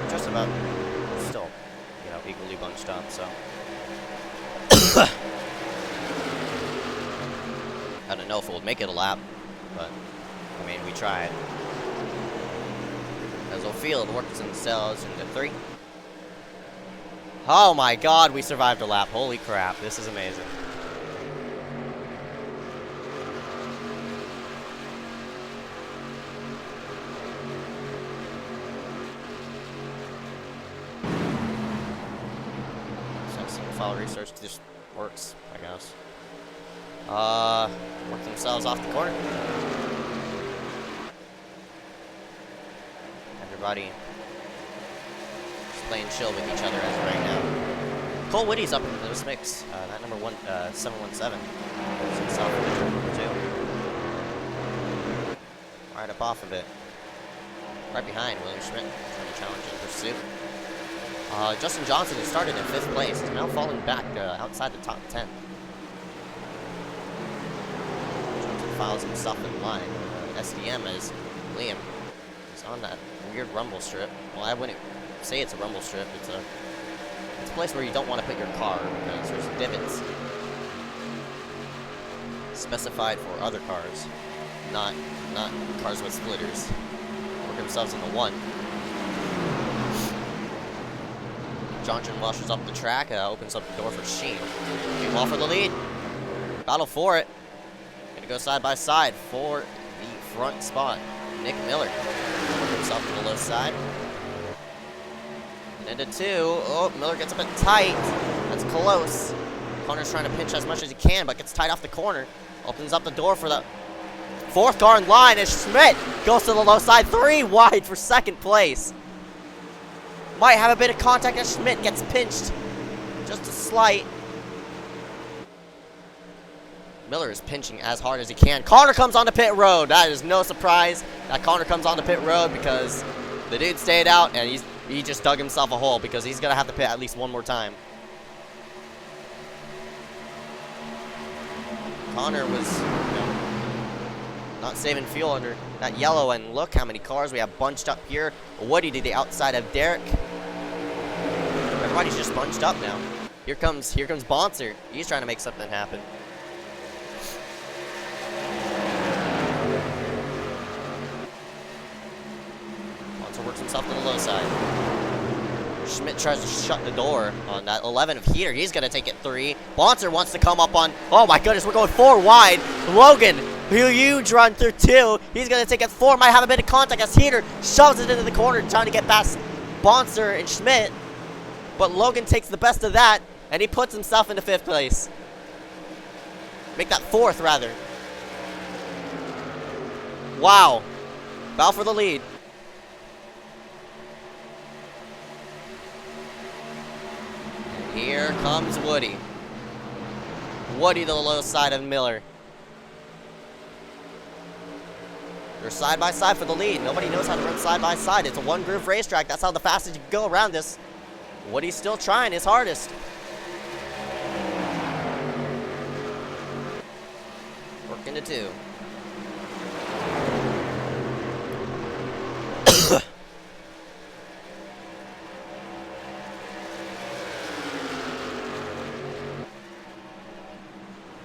just about still, you know, equally bunched up. So I don't know if we'll make it a lap, but I mean, we tried. As O'Field works themselves into 3. Oh my god, we survived a lap. Holy crap, this is amazing. So single file research just works, I guess. Work themselves off the corner. Everybody just playing chill with each other as of right now. Cole Whitty's up in this mix. That number 717. Himself in the number 2. Right up off of it. Right behind William Schmidt, trying to challenge in pursuit. Justin Johnson, who started in 5th place, is now falling back outside the top 10. Johnson files himself in line. SDM is Liam. He's on that weird rumble strip. Well, I wouldn't say it's a rumble strip. It's a place where you don't want to put your car because there's divots specified for other cars, not cars with splitters. Work themselves into 1. Johnson washes up the track, opens up the door for Sheen. Game ball for the lead. Battle for it. Gonna go side by side for the front spot. Nick Miller. Himself to the low side. And into 2. Oh, Miller gets a bit tight. That's close. Connor's trying to pinch as much as he can, but gets tight off the corner. Opens up the door for the 4th car in line as Schmidt goes to the low side. 3 wide for 2nd place. Might have a bit of contact as Schmidt gets pinched. Just a slight. Miller is pinching as hard as he can. Connor comes on the pit road. That is no surprise that Connor comes on the pit road because the dude stayed out and he just dug himself a hole because he's going to have to pit at least 1 more time. Connor was, not saving fuel under that yellow, and look how many cars we have bunched up here. Woody to the outside of Derek. Everybody's just bunched up now. Here comes Bonser. He's trying to make something happen. Works himself to the low side. Schmidt tries to shut the door on that 11 of Heater. He's going to take it 3. Bonser wants to come up on... Oh my goodness, we're going 4 wide. Logan, huge run through 2. He's going to take it 4. Might have a bit of contact as Heater shoves it into the corner trying to get past Bonser and Schmidt. But Logan takes the best of that and he puts himself into 5th place. Make that 4th, rather. Wow. Battle for the lead. Here comes Woody. Woody to the low side of Miller. They're side by side for the lead. Nobody knows how to run side by side. It's a one groove racetrack. That's how the fastest you can go around this. Woody's still trying his hardest. Working to 2.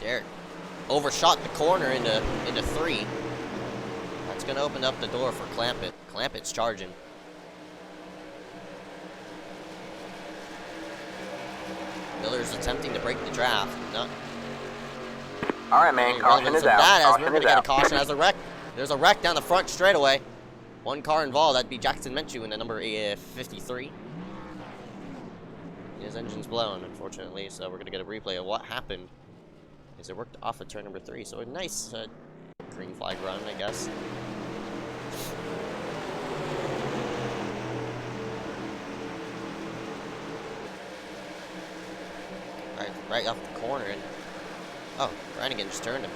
Derek overshot the corner into 3. That's going to open up the door for Clampitt. Clampitt's charging. Miller's attempting to break the draft. No. All right, man. Caution is out. That, as we're going to get a caution as a wreck. There's a wreck down the front straightaway. One car involved. That'd be Jackson Menchu in the number 53. His engine's blown, unfortunately, so we're going to get a replay of what happened. As it worked off of turn number 3, so a nice green flag run, I guess. Right off the corner, and oh, Brannigan just turned him.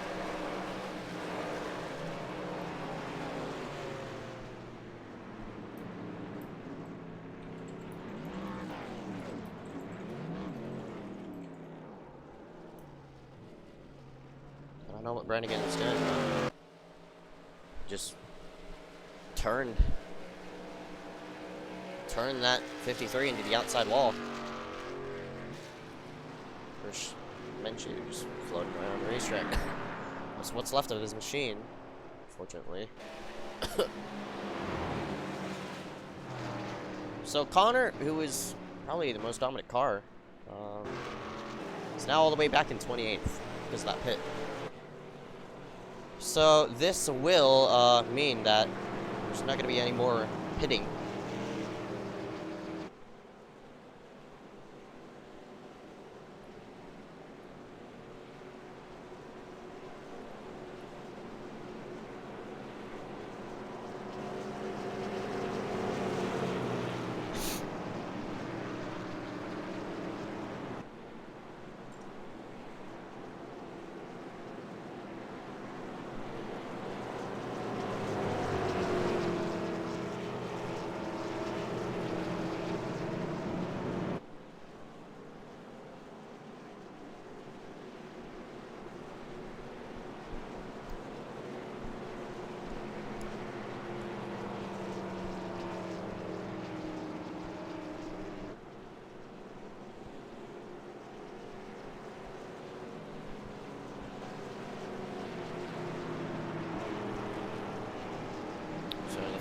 I don't know what Brannigan is doing. Just turn that 53 into the outside wall. Menchu just floating around the racetrack. That's what's left of his machine, unfortunately. So Connor, who is probably the most dominant car, is now all the way back in 28th because of that pit. So this will mean that there's not going to be any more pitting.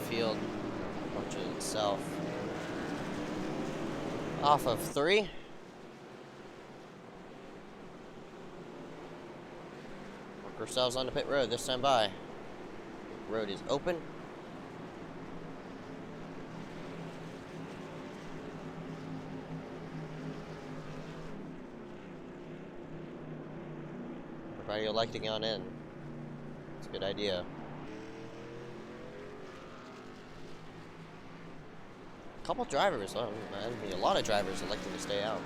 Field approaches itself off of 3. Work ourselves on the pit road this time by. Road is open. Everybody would like to get on in. It's a good idea. A couple drivers, I mean, a lot of drivers electing to stay out.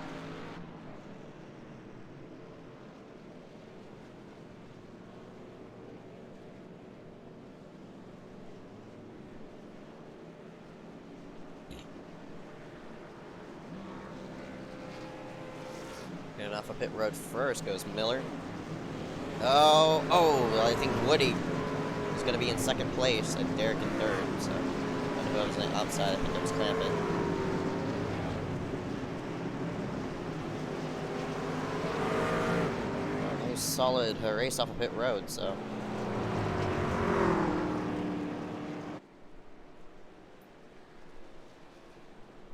Getting off a pit road first goes Miller. Oh, I think Woody is going to be in second place and Derek in third, so I don't know who was outside. I think it was Clampitt. Nice solid race off a pit road, so.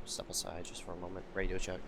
Step aside just for a moment. Radio check.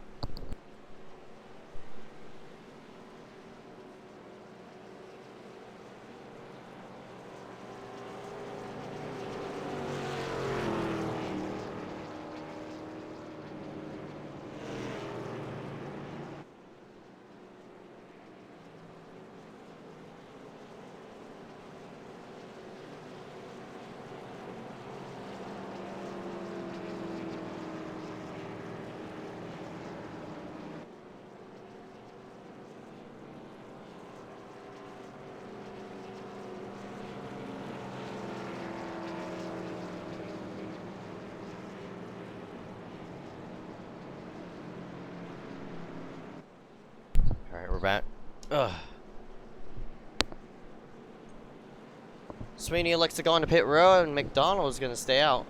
back. Ugh. Sweeney looks to go into pit road, and McDonald's gonna stay out.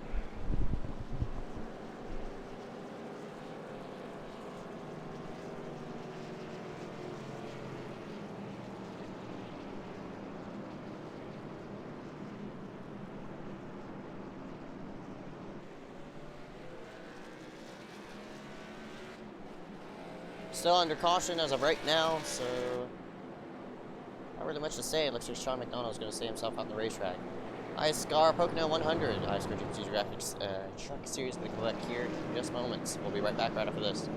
Still under caution as of right now, so not really much to say. It looks like Sean McDonald's going to stay himself on the racetrack. iSCAR Pocono 100, iSCAR GPC Graphics Truck Series going to collect here in just moments. We'll be right back right after this.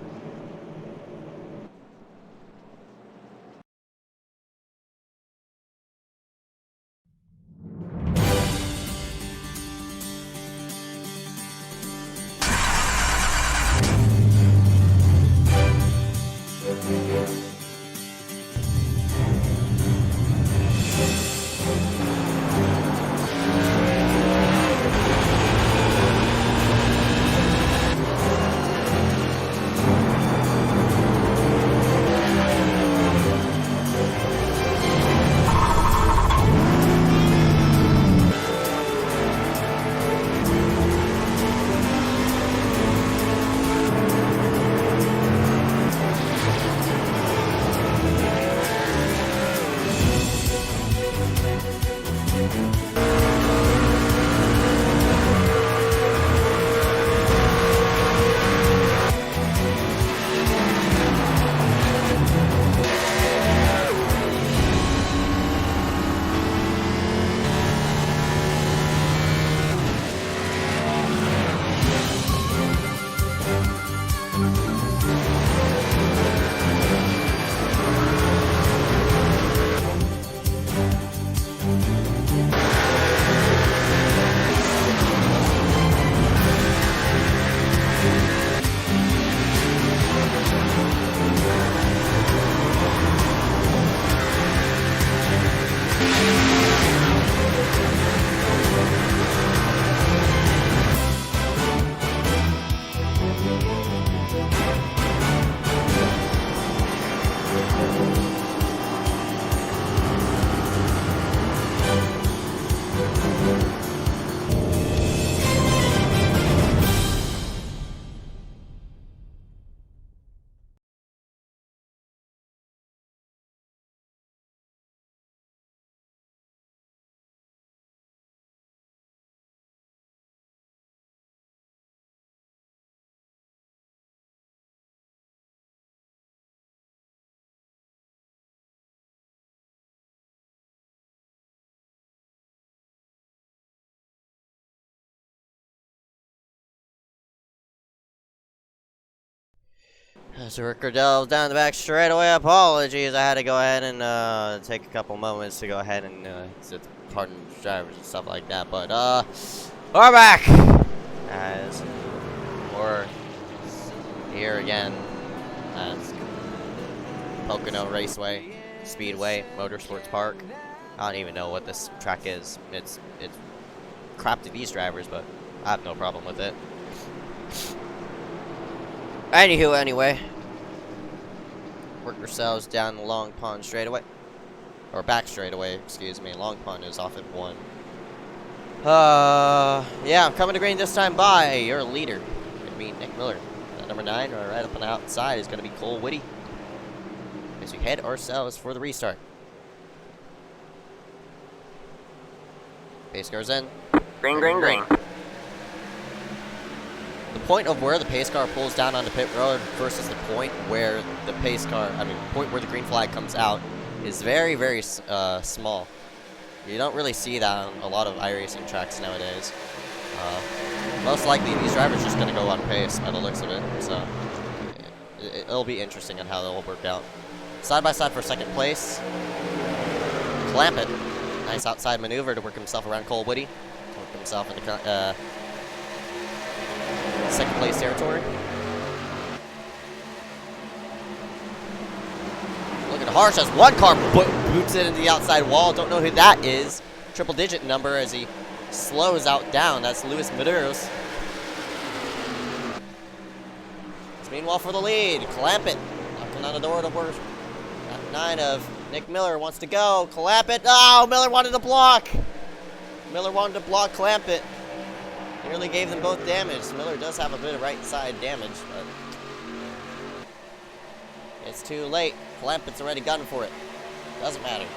So Rick Cordell down the back straight away. Apologies, I had to go ahead and take a couple moments to go ahead and pardon drivers and stuff like that. But we're back as we're here again as Pocono Raceway, Speedway, Motorsports Park. I don't even know what this track is. It's crap to these drivers, but I have no problem with it. Anywho, anyway, work yourselves down the Long Pond straightaway, or back straightaway, excuse me. Long Pond is off at 1. Yeah, I'm coming to green this time by your leader. Gonna be Nick Miller. That number 9, right up on the outside, is gonna be Cole Whitty. As we head ourselves for the restart. Pace cars in. Green, green, green. The point of where the pace car pulls down onto pit road versus the point where the pace car, point where the green flag comes out is very, very small. You don't really see that on a lot of iRacing tracks nowadays. Most likely these drivers are just going to go on pace by the looks of it, so it'll be interesting on how they'll work out. Side by side for second place. Clampitt, nice outside maneuver to work himself around Cole Whitty. Work himself into second place territory. Look at Harsh as one car boots it into the outside wall. Don't know who that is. Triple digit number as he slows out down. That's Luis Medeiros. Meanwhile for the lead, Clampitt knocking on the door to work. 9 of Nick Miller wants to go. Clampitt. Oh, Miller wanted to block. Miller wanted to block Clampitt. Nearly gave them both damage. Miller does have a bit of right side damage, but it's too late. Clampitt's already gunning for it. Doesn't matter.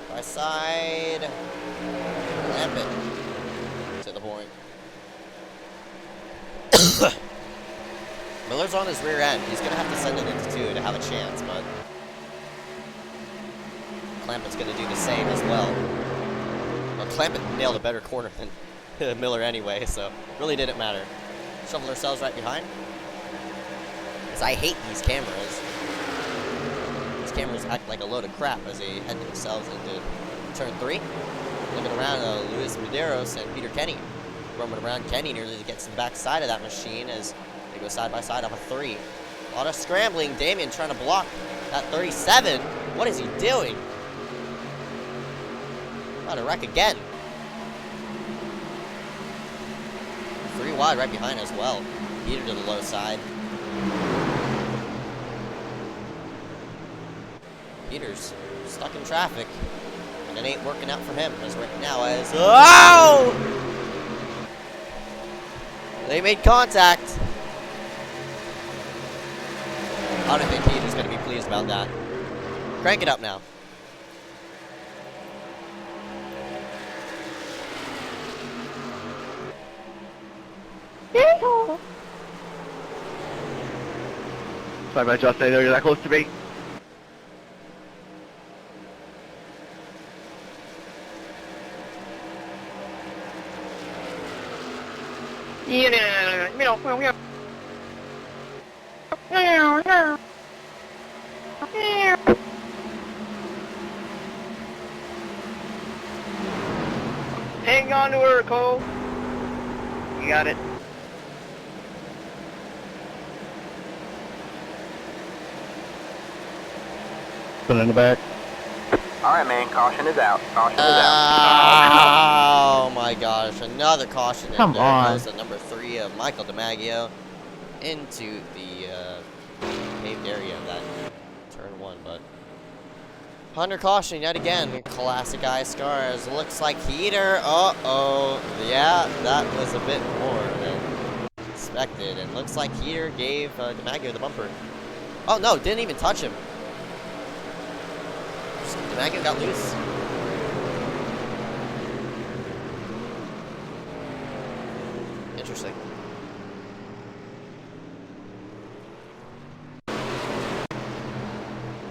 By side. Clampitt to the point. Miller's on his rear end. He's going to have to send it into 2 to have a chance, but Clampitt's going to do the same as well. Well, Clampitt nailed a better corner than Miller anyway, so really didn't matter. Shovel ourselves right behind. Because I hate these cameras. These cameras act like a load of crap as they head themselves into turn 3. Looking around Luis Medeiros and Peter Kenny. Roaming around. Kenny nearly gets to the back side of that machine as they go side by side off a 3. A lot of scrambling. Damien trying to block that 37. What is he doing? About to wreck again. 3 wide right behind as well. Peter to the low side. Peter's stuck in traffic. And it ain't working out for him as right now as... Oh! They made contact. I don't think Peter's going to be pleased about that. Crank it up now. Sorry about Justin, I know you're that close to me. Hang on to her, Cole. You got it. Put it in the back. Alright, man, caution is out. Caution is out. Oh my gosh, another caution. Come there on. goes the number 3 of Michael DiMaggio into the paved area of that turn 1, but under caution yet again. Classic iSCAR as looks like heater. Uh-oh. Yeah, that was a bit more than expected. And looks like heater gave DiMaggio the bumper. Oh no, didn't even touch him. DiMaggio got loose. Interesting.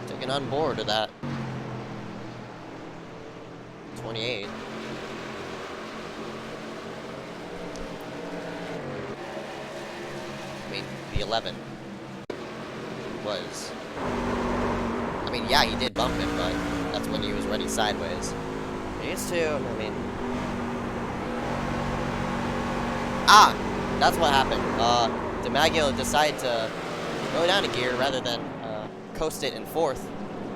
Taking on board of that 28. I mean, the 11 was... I mean, yeah, he did bump him, but that's when he was running sideways. He used to, I mean... Ah! That's what happened. DiMaggio decided to go down a gear rather than coast it in 4th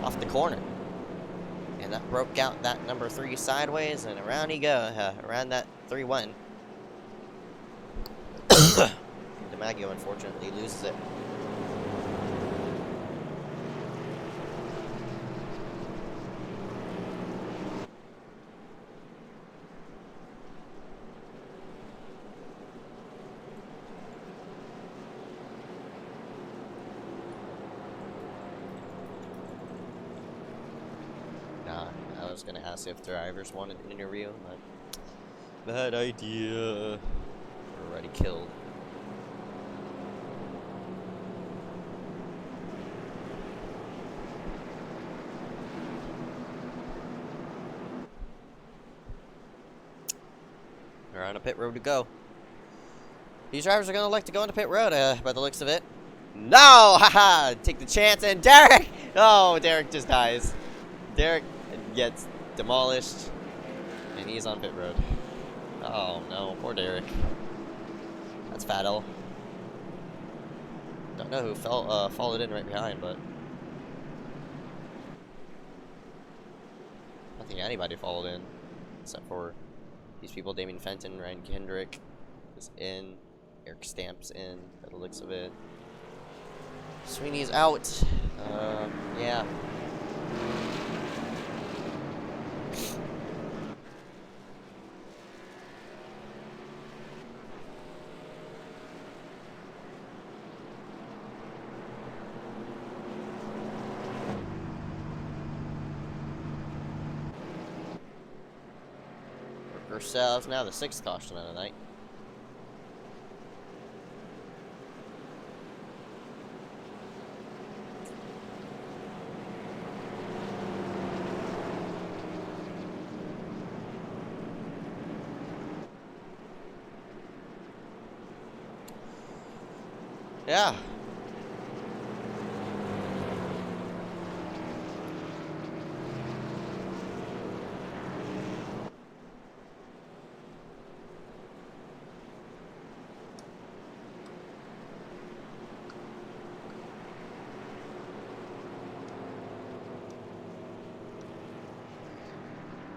off the corner. And that broke out that number 3 sideways, and around he go, around that 3-1. DiMaggio, unfortunately, loses it. I was gonna ask if drivers wanted an interview, but bad idea. We're already killed. We're on a pit road to go. These drivers are gonna like to go into pit road, by the looks of it. No! Haha! Take the chance, and Derek! Oh, Derek just dies. Derek gets demolished, and he's on pit road. Oh no, poor Derek. That's fatal. Don't know who followed in right behind, but I don't think anybody followed in, except for these people: Damien Fenton, Ryan Kendrick, is in. Eric Stamp's in, by the looks of it. Sweeney's out. Yeah. Ourselves now the 6th caution of the night. Yeah.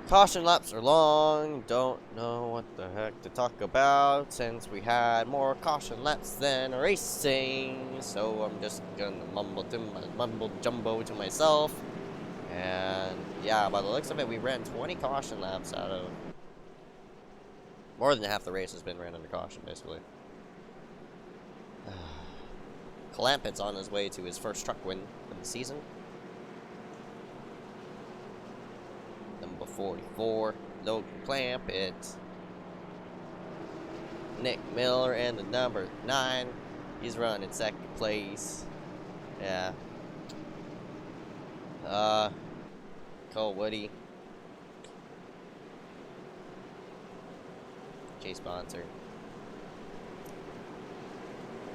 Caution laps are long, don't know what the heck to talk about since we had more caution laps than racing, so I'm just gonna mumble jumbo to myself. And yeah, by the looks of it, we ran 20 caution laps out of more than half the race has been ran under caution, basically. Clampitt's on his way to his first truck win of the season. Number 44, Logan Clampitt. Nick Miller and the number 9. He's running 2nd place. Yeah. Cole Woody. Chase Sponsor.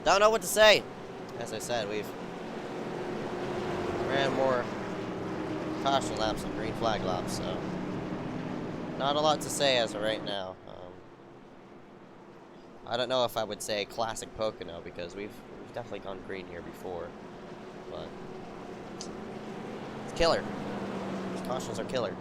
Don't know what to say. As I said, we've ran more caution laps and green flag laps, so not a lot to say as of right now. I don't know if I would say classic Pocono because we've definitely gone green here before, but it's killer. These cautions are killer.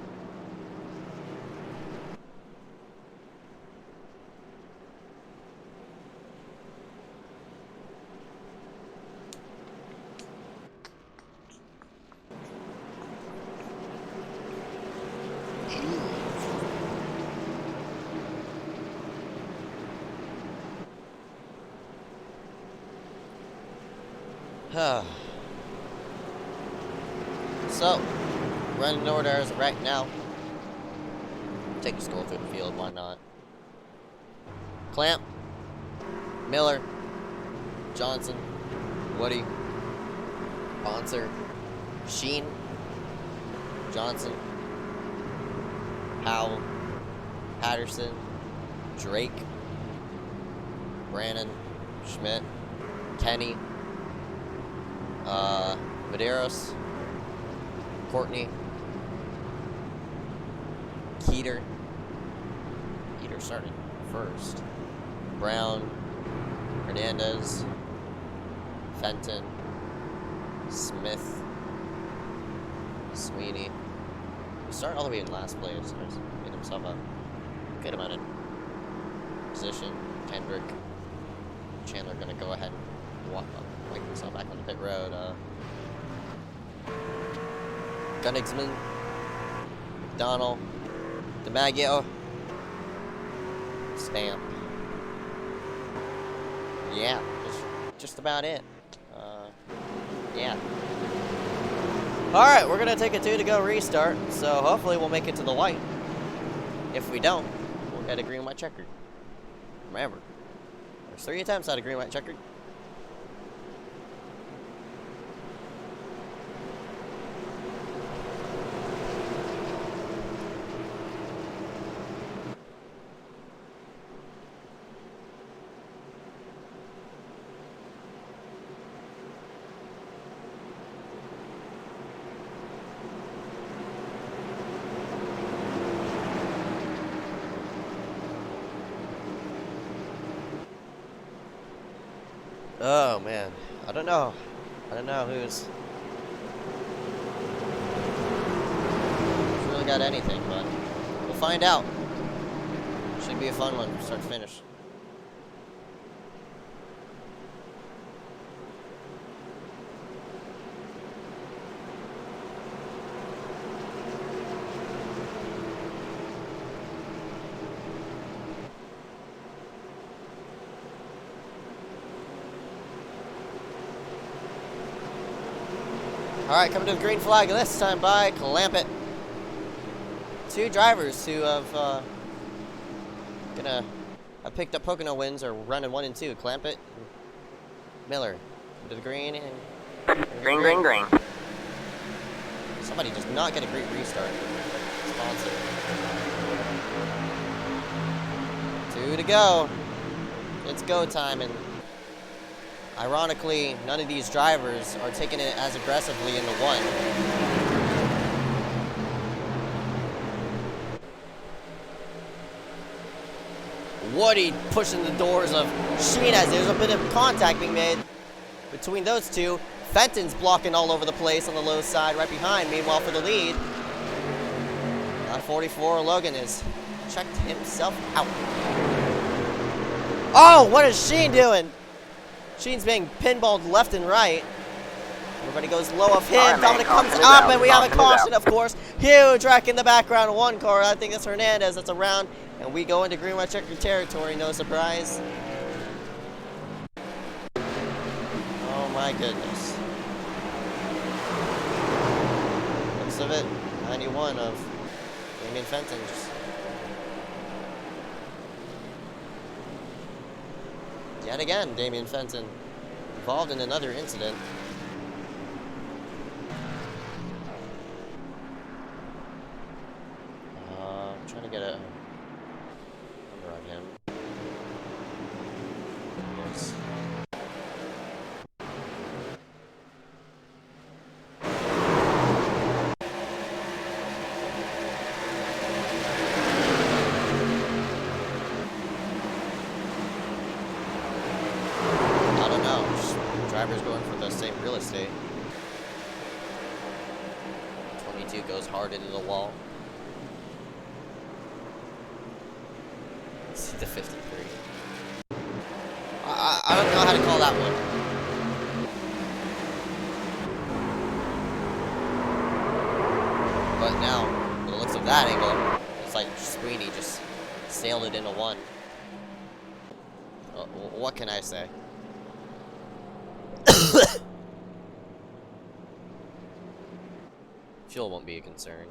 So, running orders right now. Take a stroll through the field, why not? Clamp, Miller, Johnson, Woody, Bonser, Sheen, Johnson, Howell, Patterson, Drake, Brannon, Schmidt, Kenny, Medeiros, Courtney, Keeter started first, Brown, Hernandez, Fenton, Smith, Sweeney. He started all the way in last place, so he's getting himself a good amount of position. Kendrick, Chandler gonna go ahead and wipe himself back on the pit road. Gunnigsman, McDonald, DiMaggio, Stamp. Yeah, just about it. Yeah. Alright, we're gonna take a 2 to go restart, so hopefully we'll make it to the white. If we don't, we'll get a green white checkered. Remember, there's 3 attempts at a green white checkered. Oh man, I don't know who's really got anything, but we'll find out. Should be a fun one, start to finish. Alright, coming to the green flag this time by Clampitt. 2 drivers who have picked up Pocono wins are running 1 and 2. Clampitt and Miller into the green and Green. somebody does not get a great restart. Sponsor. 2 to go. It's go time, and ironically, none of these drivers are taking it as aggressively into 1. Woody pushing the doors of Sheen as there's a bit of contact being made between those two. Fenton's blocking all over the place on the low side right behind. Meanwhile, for the lead, 44, Logan has checked himself out. Oh, what is Sheen doing? Sheen's being pinballed left and right. Everybody goes low of him. Right, Dominic man, comes caution up, is out. and we have a Caution is caution, out. of course. Huge wreck in the background. 1 car. I think that's Hernandez. That's around. And we go into green white checker territory. No surprise. Oh, my goodness. Looks of it, 91 of Damien Fenton. Yet again, Damien Fenton involved in another incident. I'm trying to get a number on him. Yes. Drivers going for the same real estate. 22 goes hard into the wall. Let's see the 53. I don't know how to call that one. But now, with the looks of that angle, it's like Sweeney just sailed it into 1. What can I say? Fuel won't be a concern.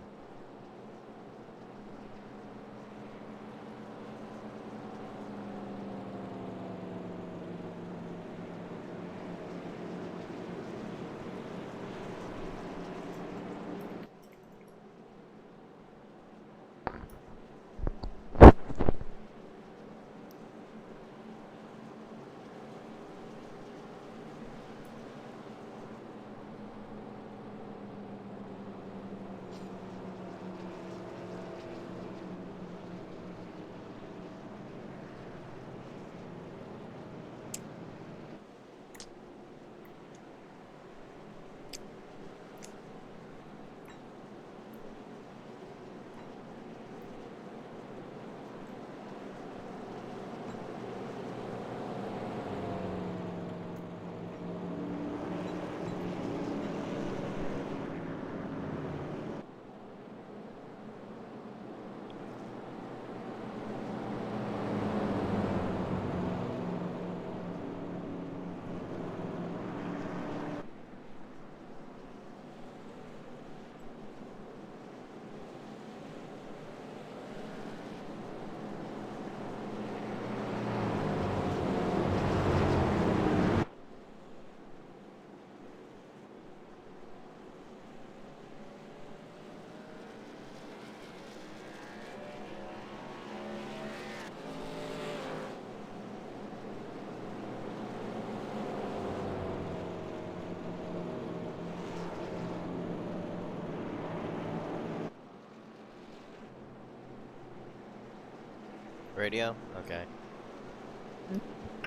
Radio? Okay.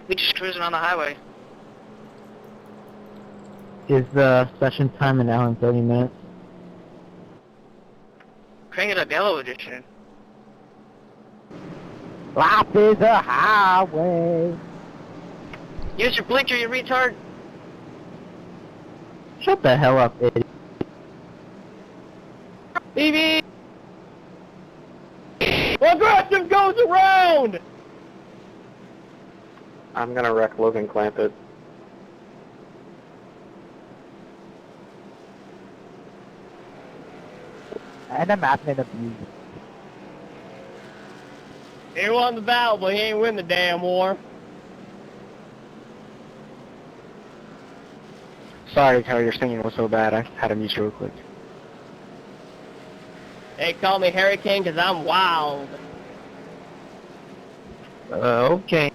We just cruising on the highway. Is the session time an hour and 30 minutes? Crank it up yellow edition. Life is a highway. Use your blinker, you retard. Shut the hell up, idiot. BB! Aggression goes around! I'm gonna wreck Logan Clampitt. And I'm admin abuse. He won the battle, but he ain't win the damn war. Sorry, Kelly, your singing was so bad. I had to mute you real quick. They call me Hurricane because I'm wild. Okay.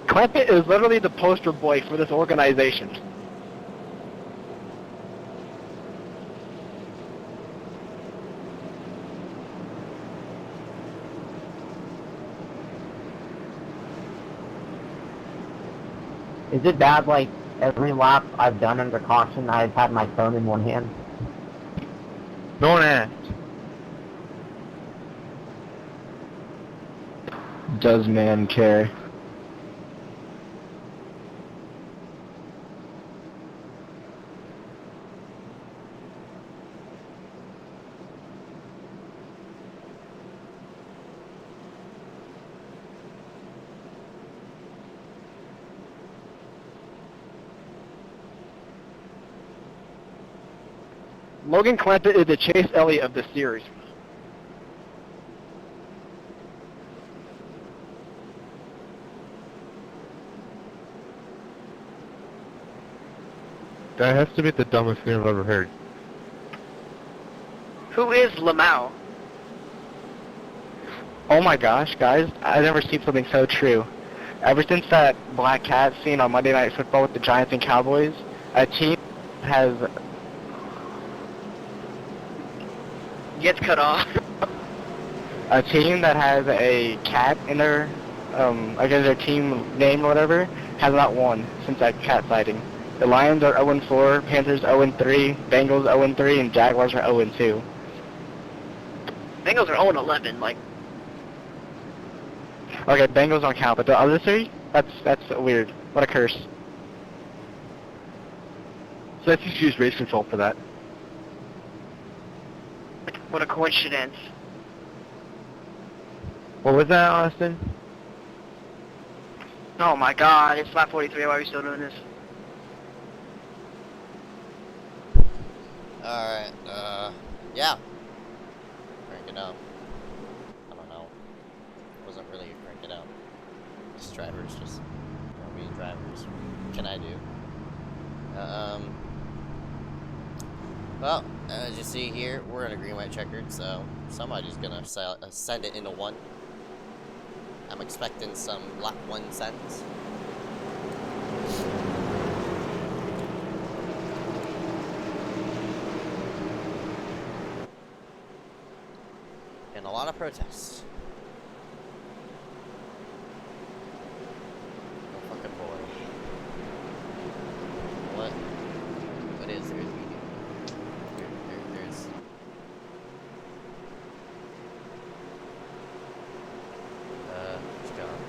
Clampitt is literally the poster boy for this organization. Is it bad, like, every lap I've done under caution, I've had my phone in one hand? Don't ask. Does man care? Logan Clampitt is the Chase Elliott of the series. That has to be the dumbest thing I've ever heard. Who is Lamau? Oh my gosh, guys, I've never seen something so true. Ever since that Black Cat scene on Monday Night Football with the Giants and Cowboys, a team has... Gets cut off. A team that has a cat in their, I guess their team name or whatever, has not won since that cat sighting. The Lions are 0-4, Panthers 0-3, Bengals 0-3, and Jaguars are 0-2. Bengals are 0-11, like... Okay, Bengals don't count, but the other three? That's weird. What a curse. So let's just use race control for that. What a coincidence. What was that, Austin? Oh my god, it's lap 43, why are we still doing this? Alright, yeah. Crank it up. I don't know. Wasn't really a crank it up. Just drivers, just, being drivers. What can I do? Well, as you see here, we're in a green-white checkered, so somebody's gonna send it into one. I'm expecting some lap 1 sends. And a lot of protests. Oh, fucking boy. What is there? There's... it's gone.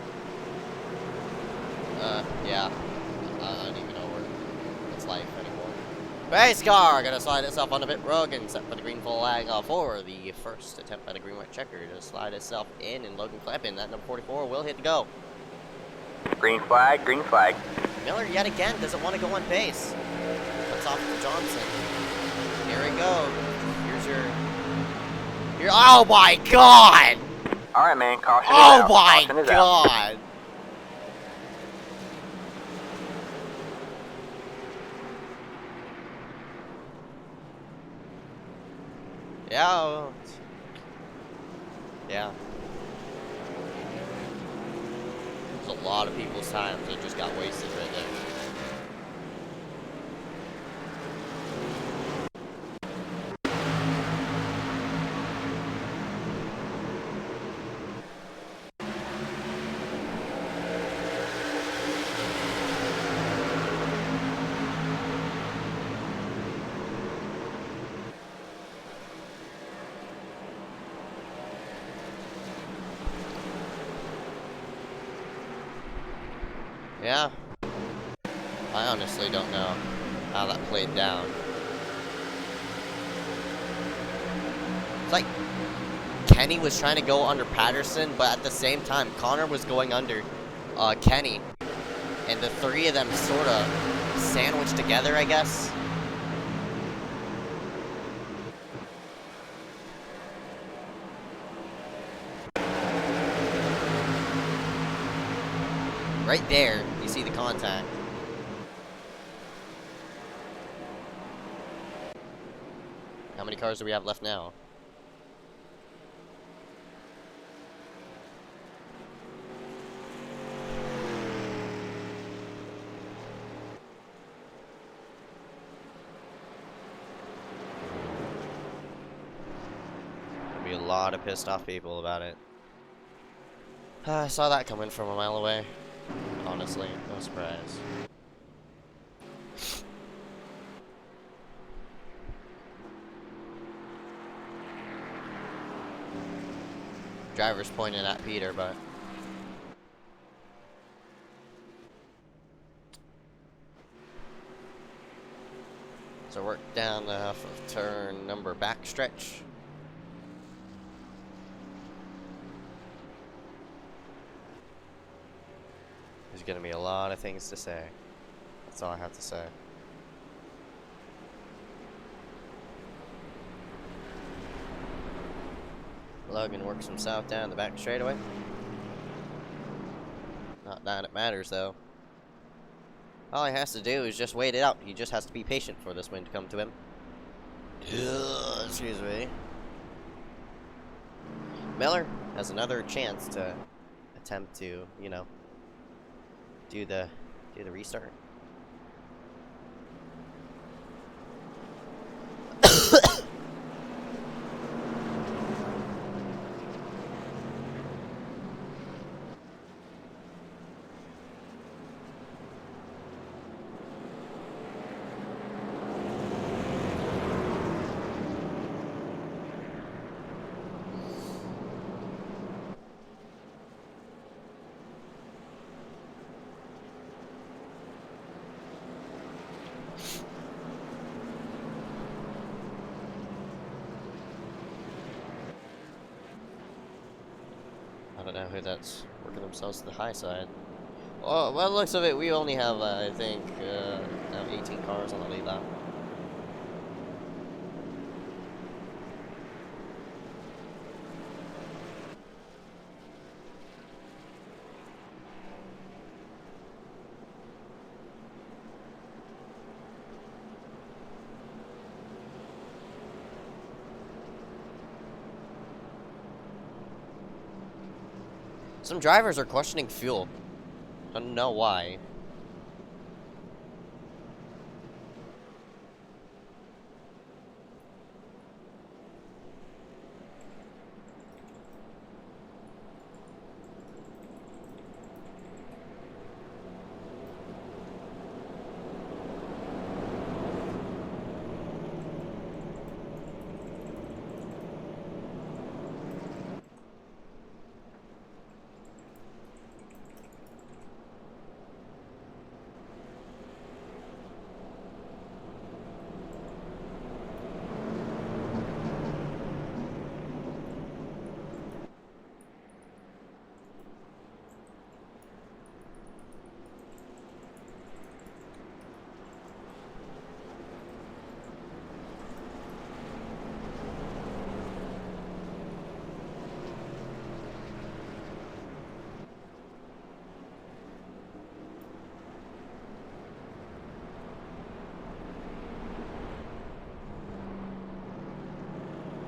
Yeah. I don't even know where it's life anymore. iSCAR gonna slide itself on the pit road and set for the green flag for the first attempt at a green-white checker to slide itself in, and Logan Clampitt, that number 44, will hit the go. Green flag, green flag. Miller yet again doesn't want to go on pace. Puts off to Johnson. Here we go. Here's your oh my god! Alright, man, caution is Oh out. my Caution is out. god! Yeah. Well, yeah. There's a lot of people's time that just got wasted right there. Yeah. I honestly don't know how that played down. It's like Kenny was trying to go under Patterson, but at the same time, Connor was going under Kenny. And the three of them sort of sandwiched together, I guess. Right there, you see the contact. How many cars do we have left now? There'll be a lot of pissed off people about it. I saw that coming from a mile away. Honestly, no surprise. Driver's pointing at Peter, but so work down the half of turn number backstretch. There's gonna be a lot of things to say. That's all I have to say. Logan works himself down the back straightaway. Not that it matters though. All he has to do is just wait it out. He just has to be patient for this win to come to him. Excuse me. Miller has another chance to attempt to, you know, do the restart. I don't know who that's working themselves to the high side. Well, by the looks of it, we only have, I think, now 18 cars on the lead lap. Some drivers are questioning fuel. I don't know why.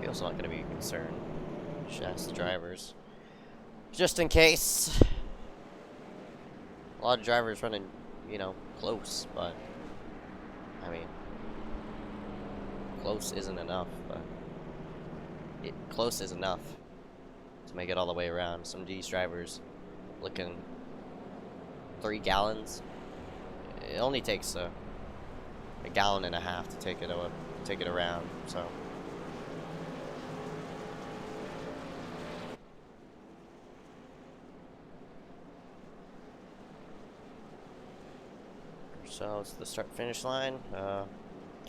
It's not going to be a concern. Just ask the drivers. Just in case. A lot of drivers running, you know, close, but I mean, close isn't enough, but close is enough to make it all the way around. Some of these drivers looking 3 gallons. It only takes a gallon and a half to take it around, so. So it's the start-finish line.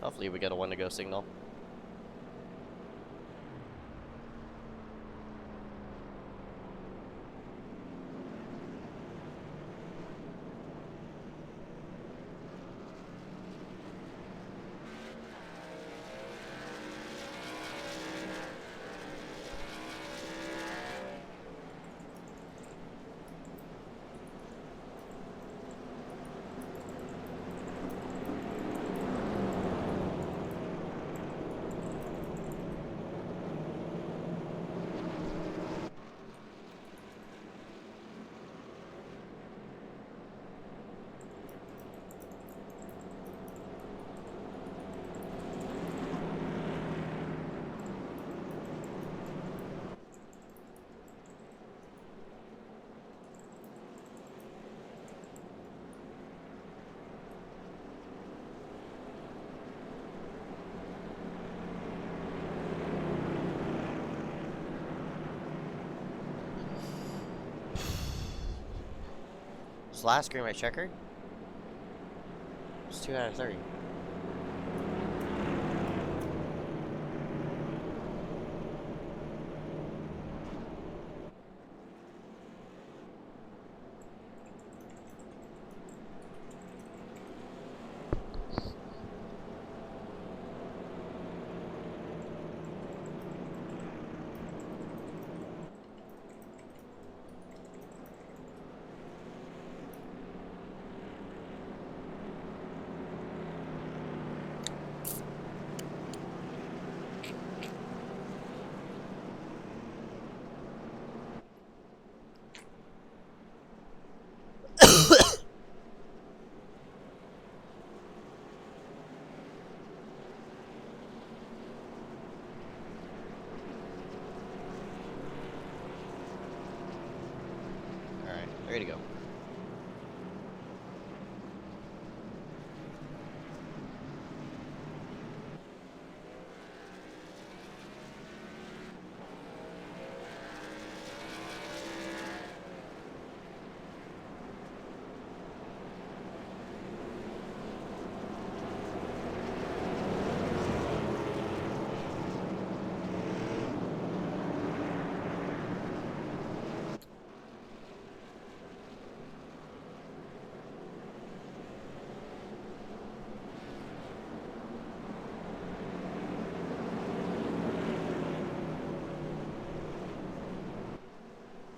Hopefully we get a 1 to go signal. Was last green my checkered? It's 2 out of 30. Ready to go.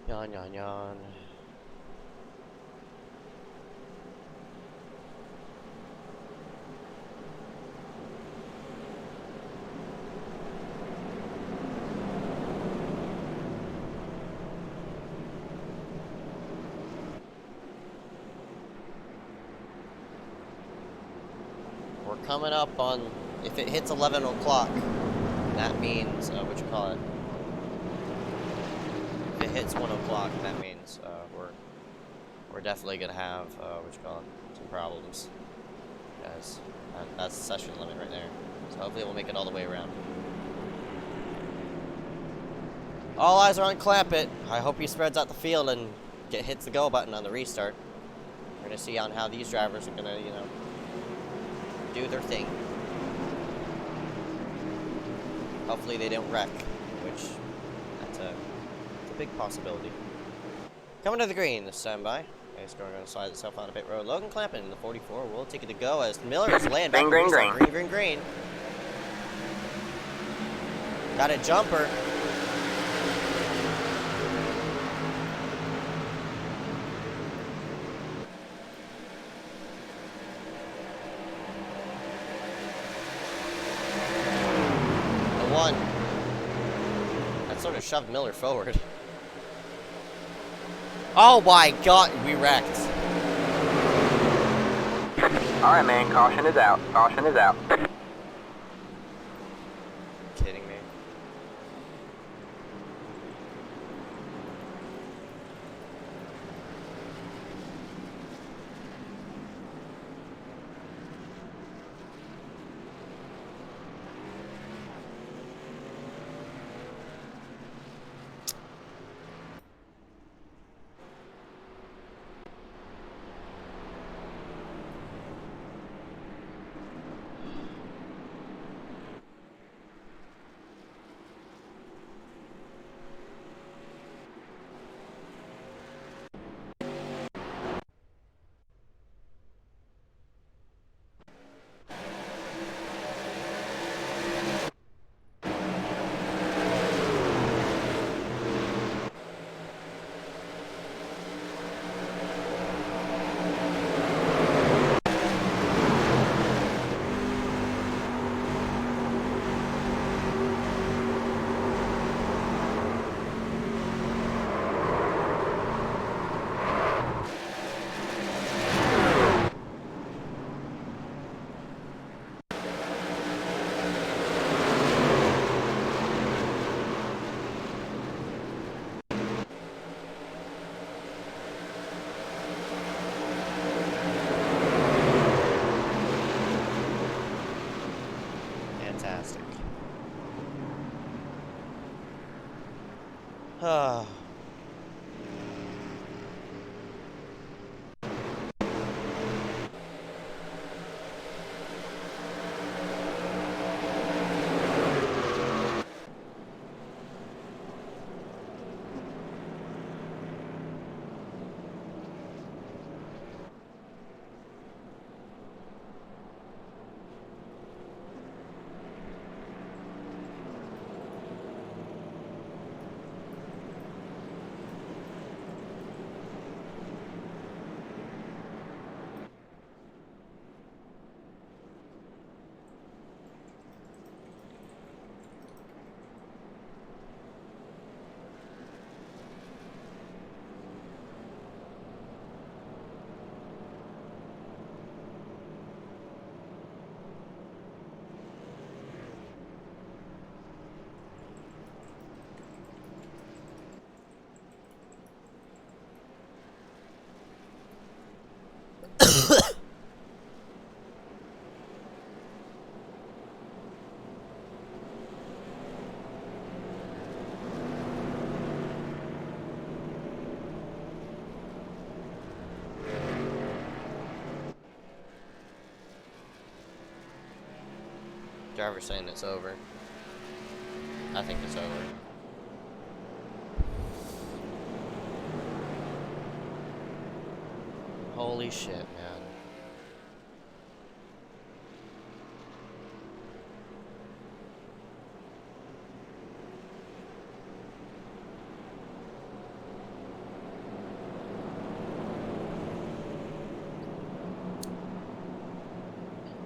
Yawn, yawn, yawn. We're coming up on, if it hits 11 o'clock, that means, what you call it? If it hits 1 o'clock, that means we're definitely gonna have what you call it, some problems, guys. That's the session limit right there. So hopefully we'll make it all the way around. All eyes are on Clampitt. I hope he spreads out the field and hits the go button on the restart. We're gonna see on how these drivers are gonna, you know, do their thing. Hopefully they don't wreck, which that's a big possibility. Coming to the green this time by. iSCAR going to slide itself on a pit road. Logan Clampitt in the 44 will take it to go as Miller is laying back. Green, green, green. Green, green. Got a jumper. The one. That sort of shoved Miller forward. Oh my god, we wrecked. Alright, man, caution is out. Caution is out. Kidding me. Fantastic. driver's saying it's over. I think it's over. Holy shit, man.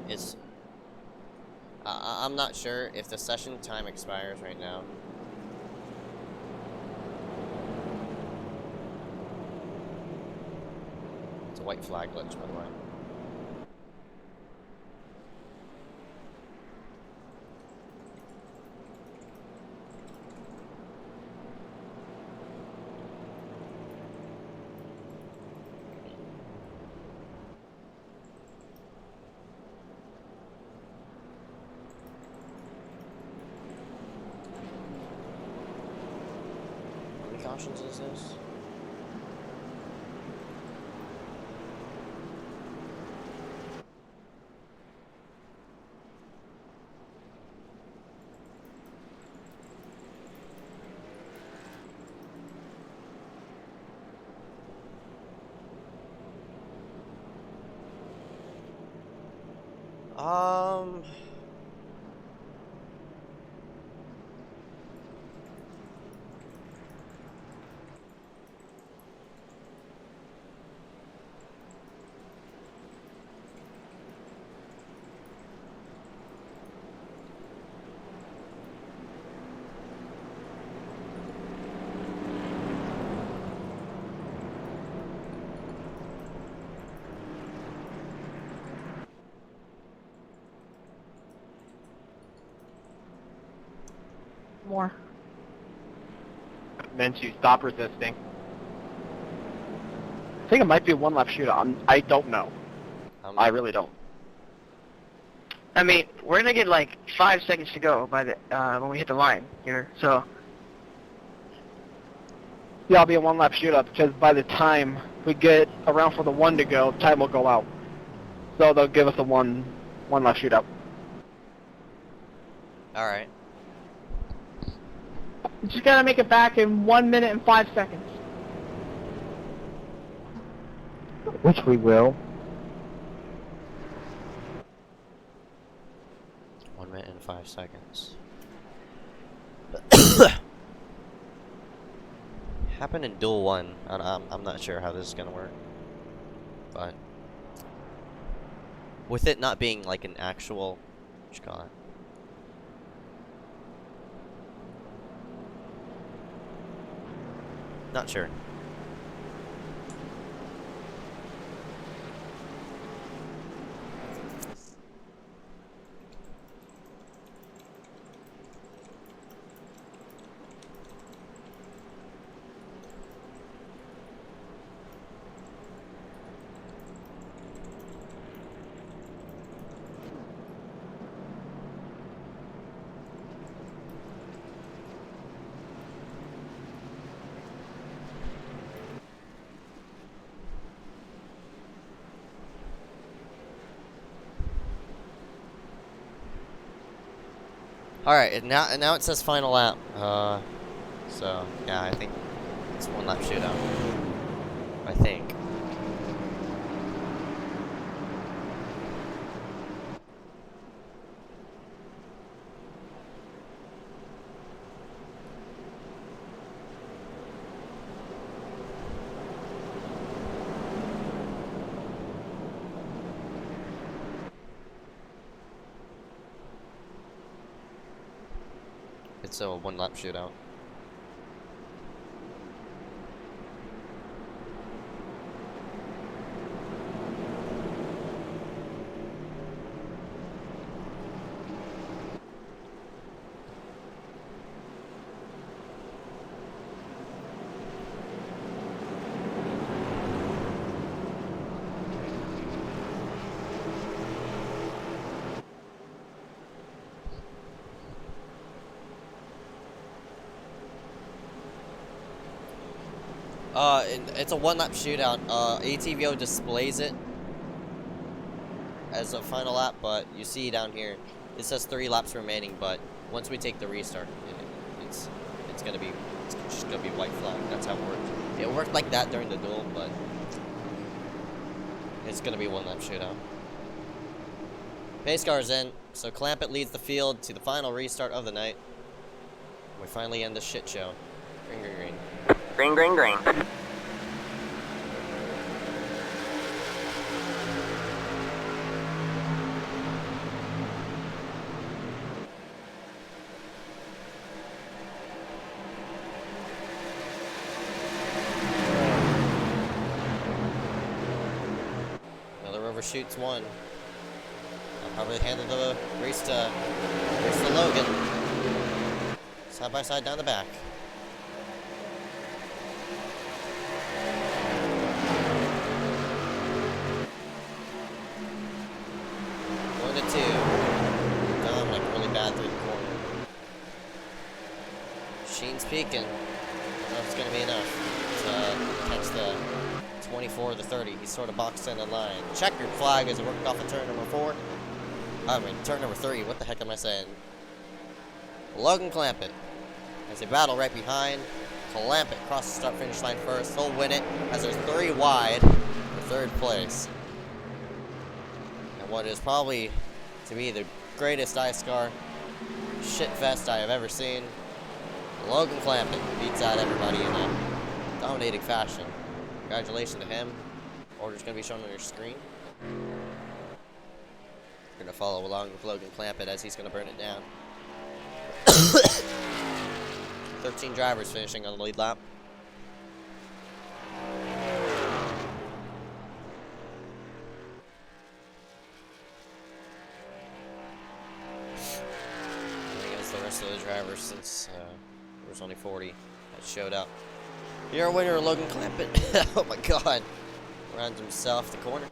It's... I'm not sure if the session time expires right now. It's a white flag glitch, by the way. How many cautions is this? More. Meant to stop resisting. I think it might be a one-lap shootout. I don't know. I really don't. I mean, we're gonna get like 5 seconds to go by the when we hit the line here. So yeah, it'll be a one-lap shootout because by the time we get around for the one to go, time will go out. So they'll give us a one-lap shootout. All right. You just gotta make it back in 1 minute and 5 seconds. Which we will. 1 minute and 5 seconds. Happened in Duel 1. I'm not sure how this is gonna work, but with it not being like an actual, what you call it? Not sure. Alright, and now it says final lap. So, yeah, I think it's one lap shootout. I think. It's a one lap shootout. It's a one lap shootout. ATVO displays it as a final lap, but you see down here, It says 3 laps remaining, but once we take the restart, it's just gonna be white flag. That's how it worked. It worked like that during the duel, but it's gonna be 1 lap shootout. Pace car's in, so Clampitt leads the field to the final restart of the night. We finally end the shit show. Green, green, green. Green, green, green. Overshoots 1. I'll probably handle the race to Logan. Side by side down the back. One to 2. Dominic really bad through the corner. Sheen's peeking. I don't know if it's gonna be enough to catch the 24 to 30. He's sort of boxed in the line. Checkered flag as he worked off of turn number 4. I mean, turn number 3. What the heck am I saying? Logan Clampitt as they battle right behind. Clampitt crosses the start-finish line first. He'll win it as there's 3 wide for 3rd place. And what is probably to me the greatest iSCAR shitfest I have ever seen. Logan Clampitt beats out everybody in a dominating fashion. Congratulations to him. Order's going to be shown on your screen. We're going to follow along with Logan Clampitt as he's going to burn it down. 13 drivers finishing on the lead lap. Against the rest of the drivers since there was only 40 that showed up. Your winner, Logan Clampitt. Oh my god. Rounds himself the corner.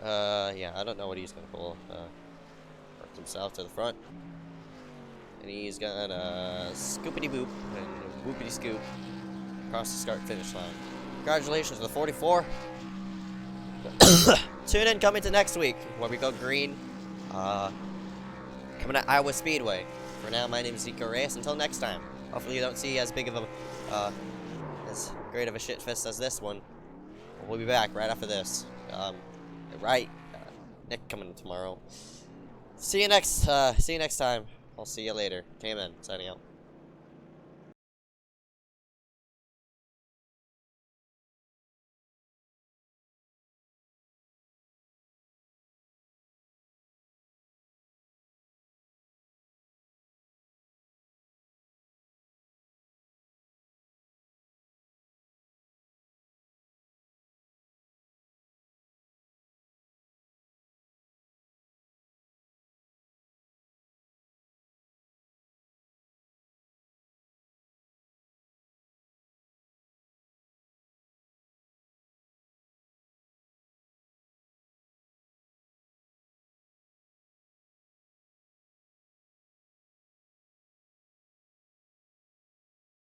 Yeah, I don't know what he's gonna pull. Worked himself to the front. And he's gonna scoopity boop and whoopity scoop across the start finish line. Congratulations to the 44. Tune in coming to next week where we go green. Coming to Iowa Speedway. For now, my name is Ezeckiel Reyes. Until next time. Hopefully you don't see as big of a, as great of a shit fest as this one. We'll be back right after this. Nick coming tomorrow. See you next time. I'll see you later. Came in, signing out.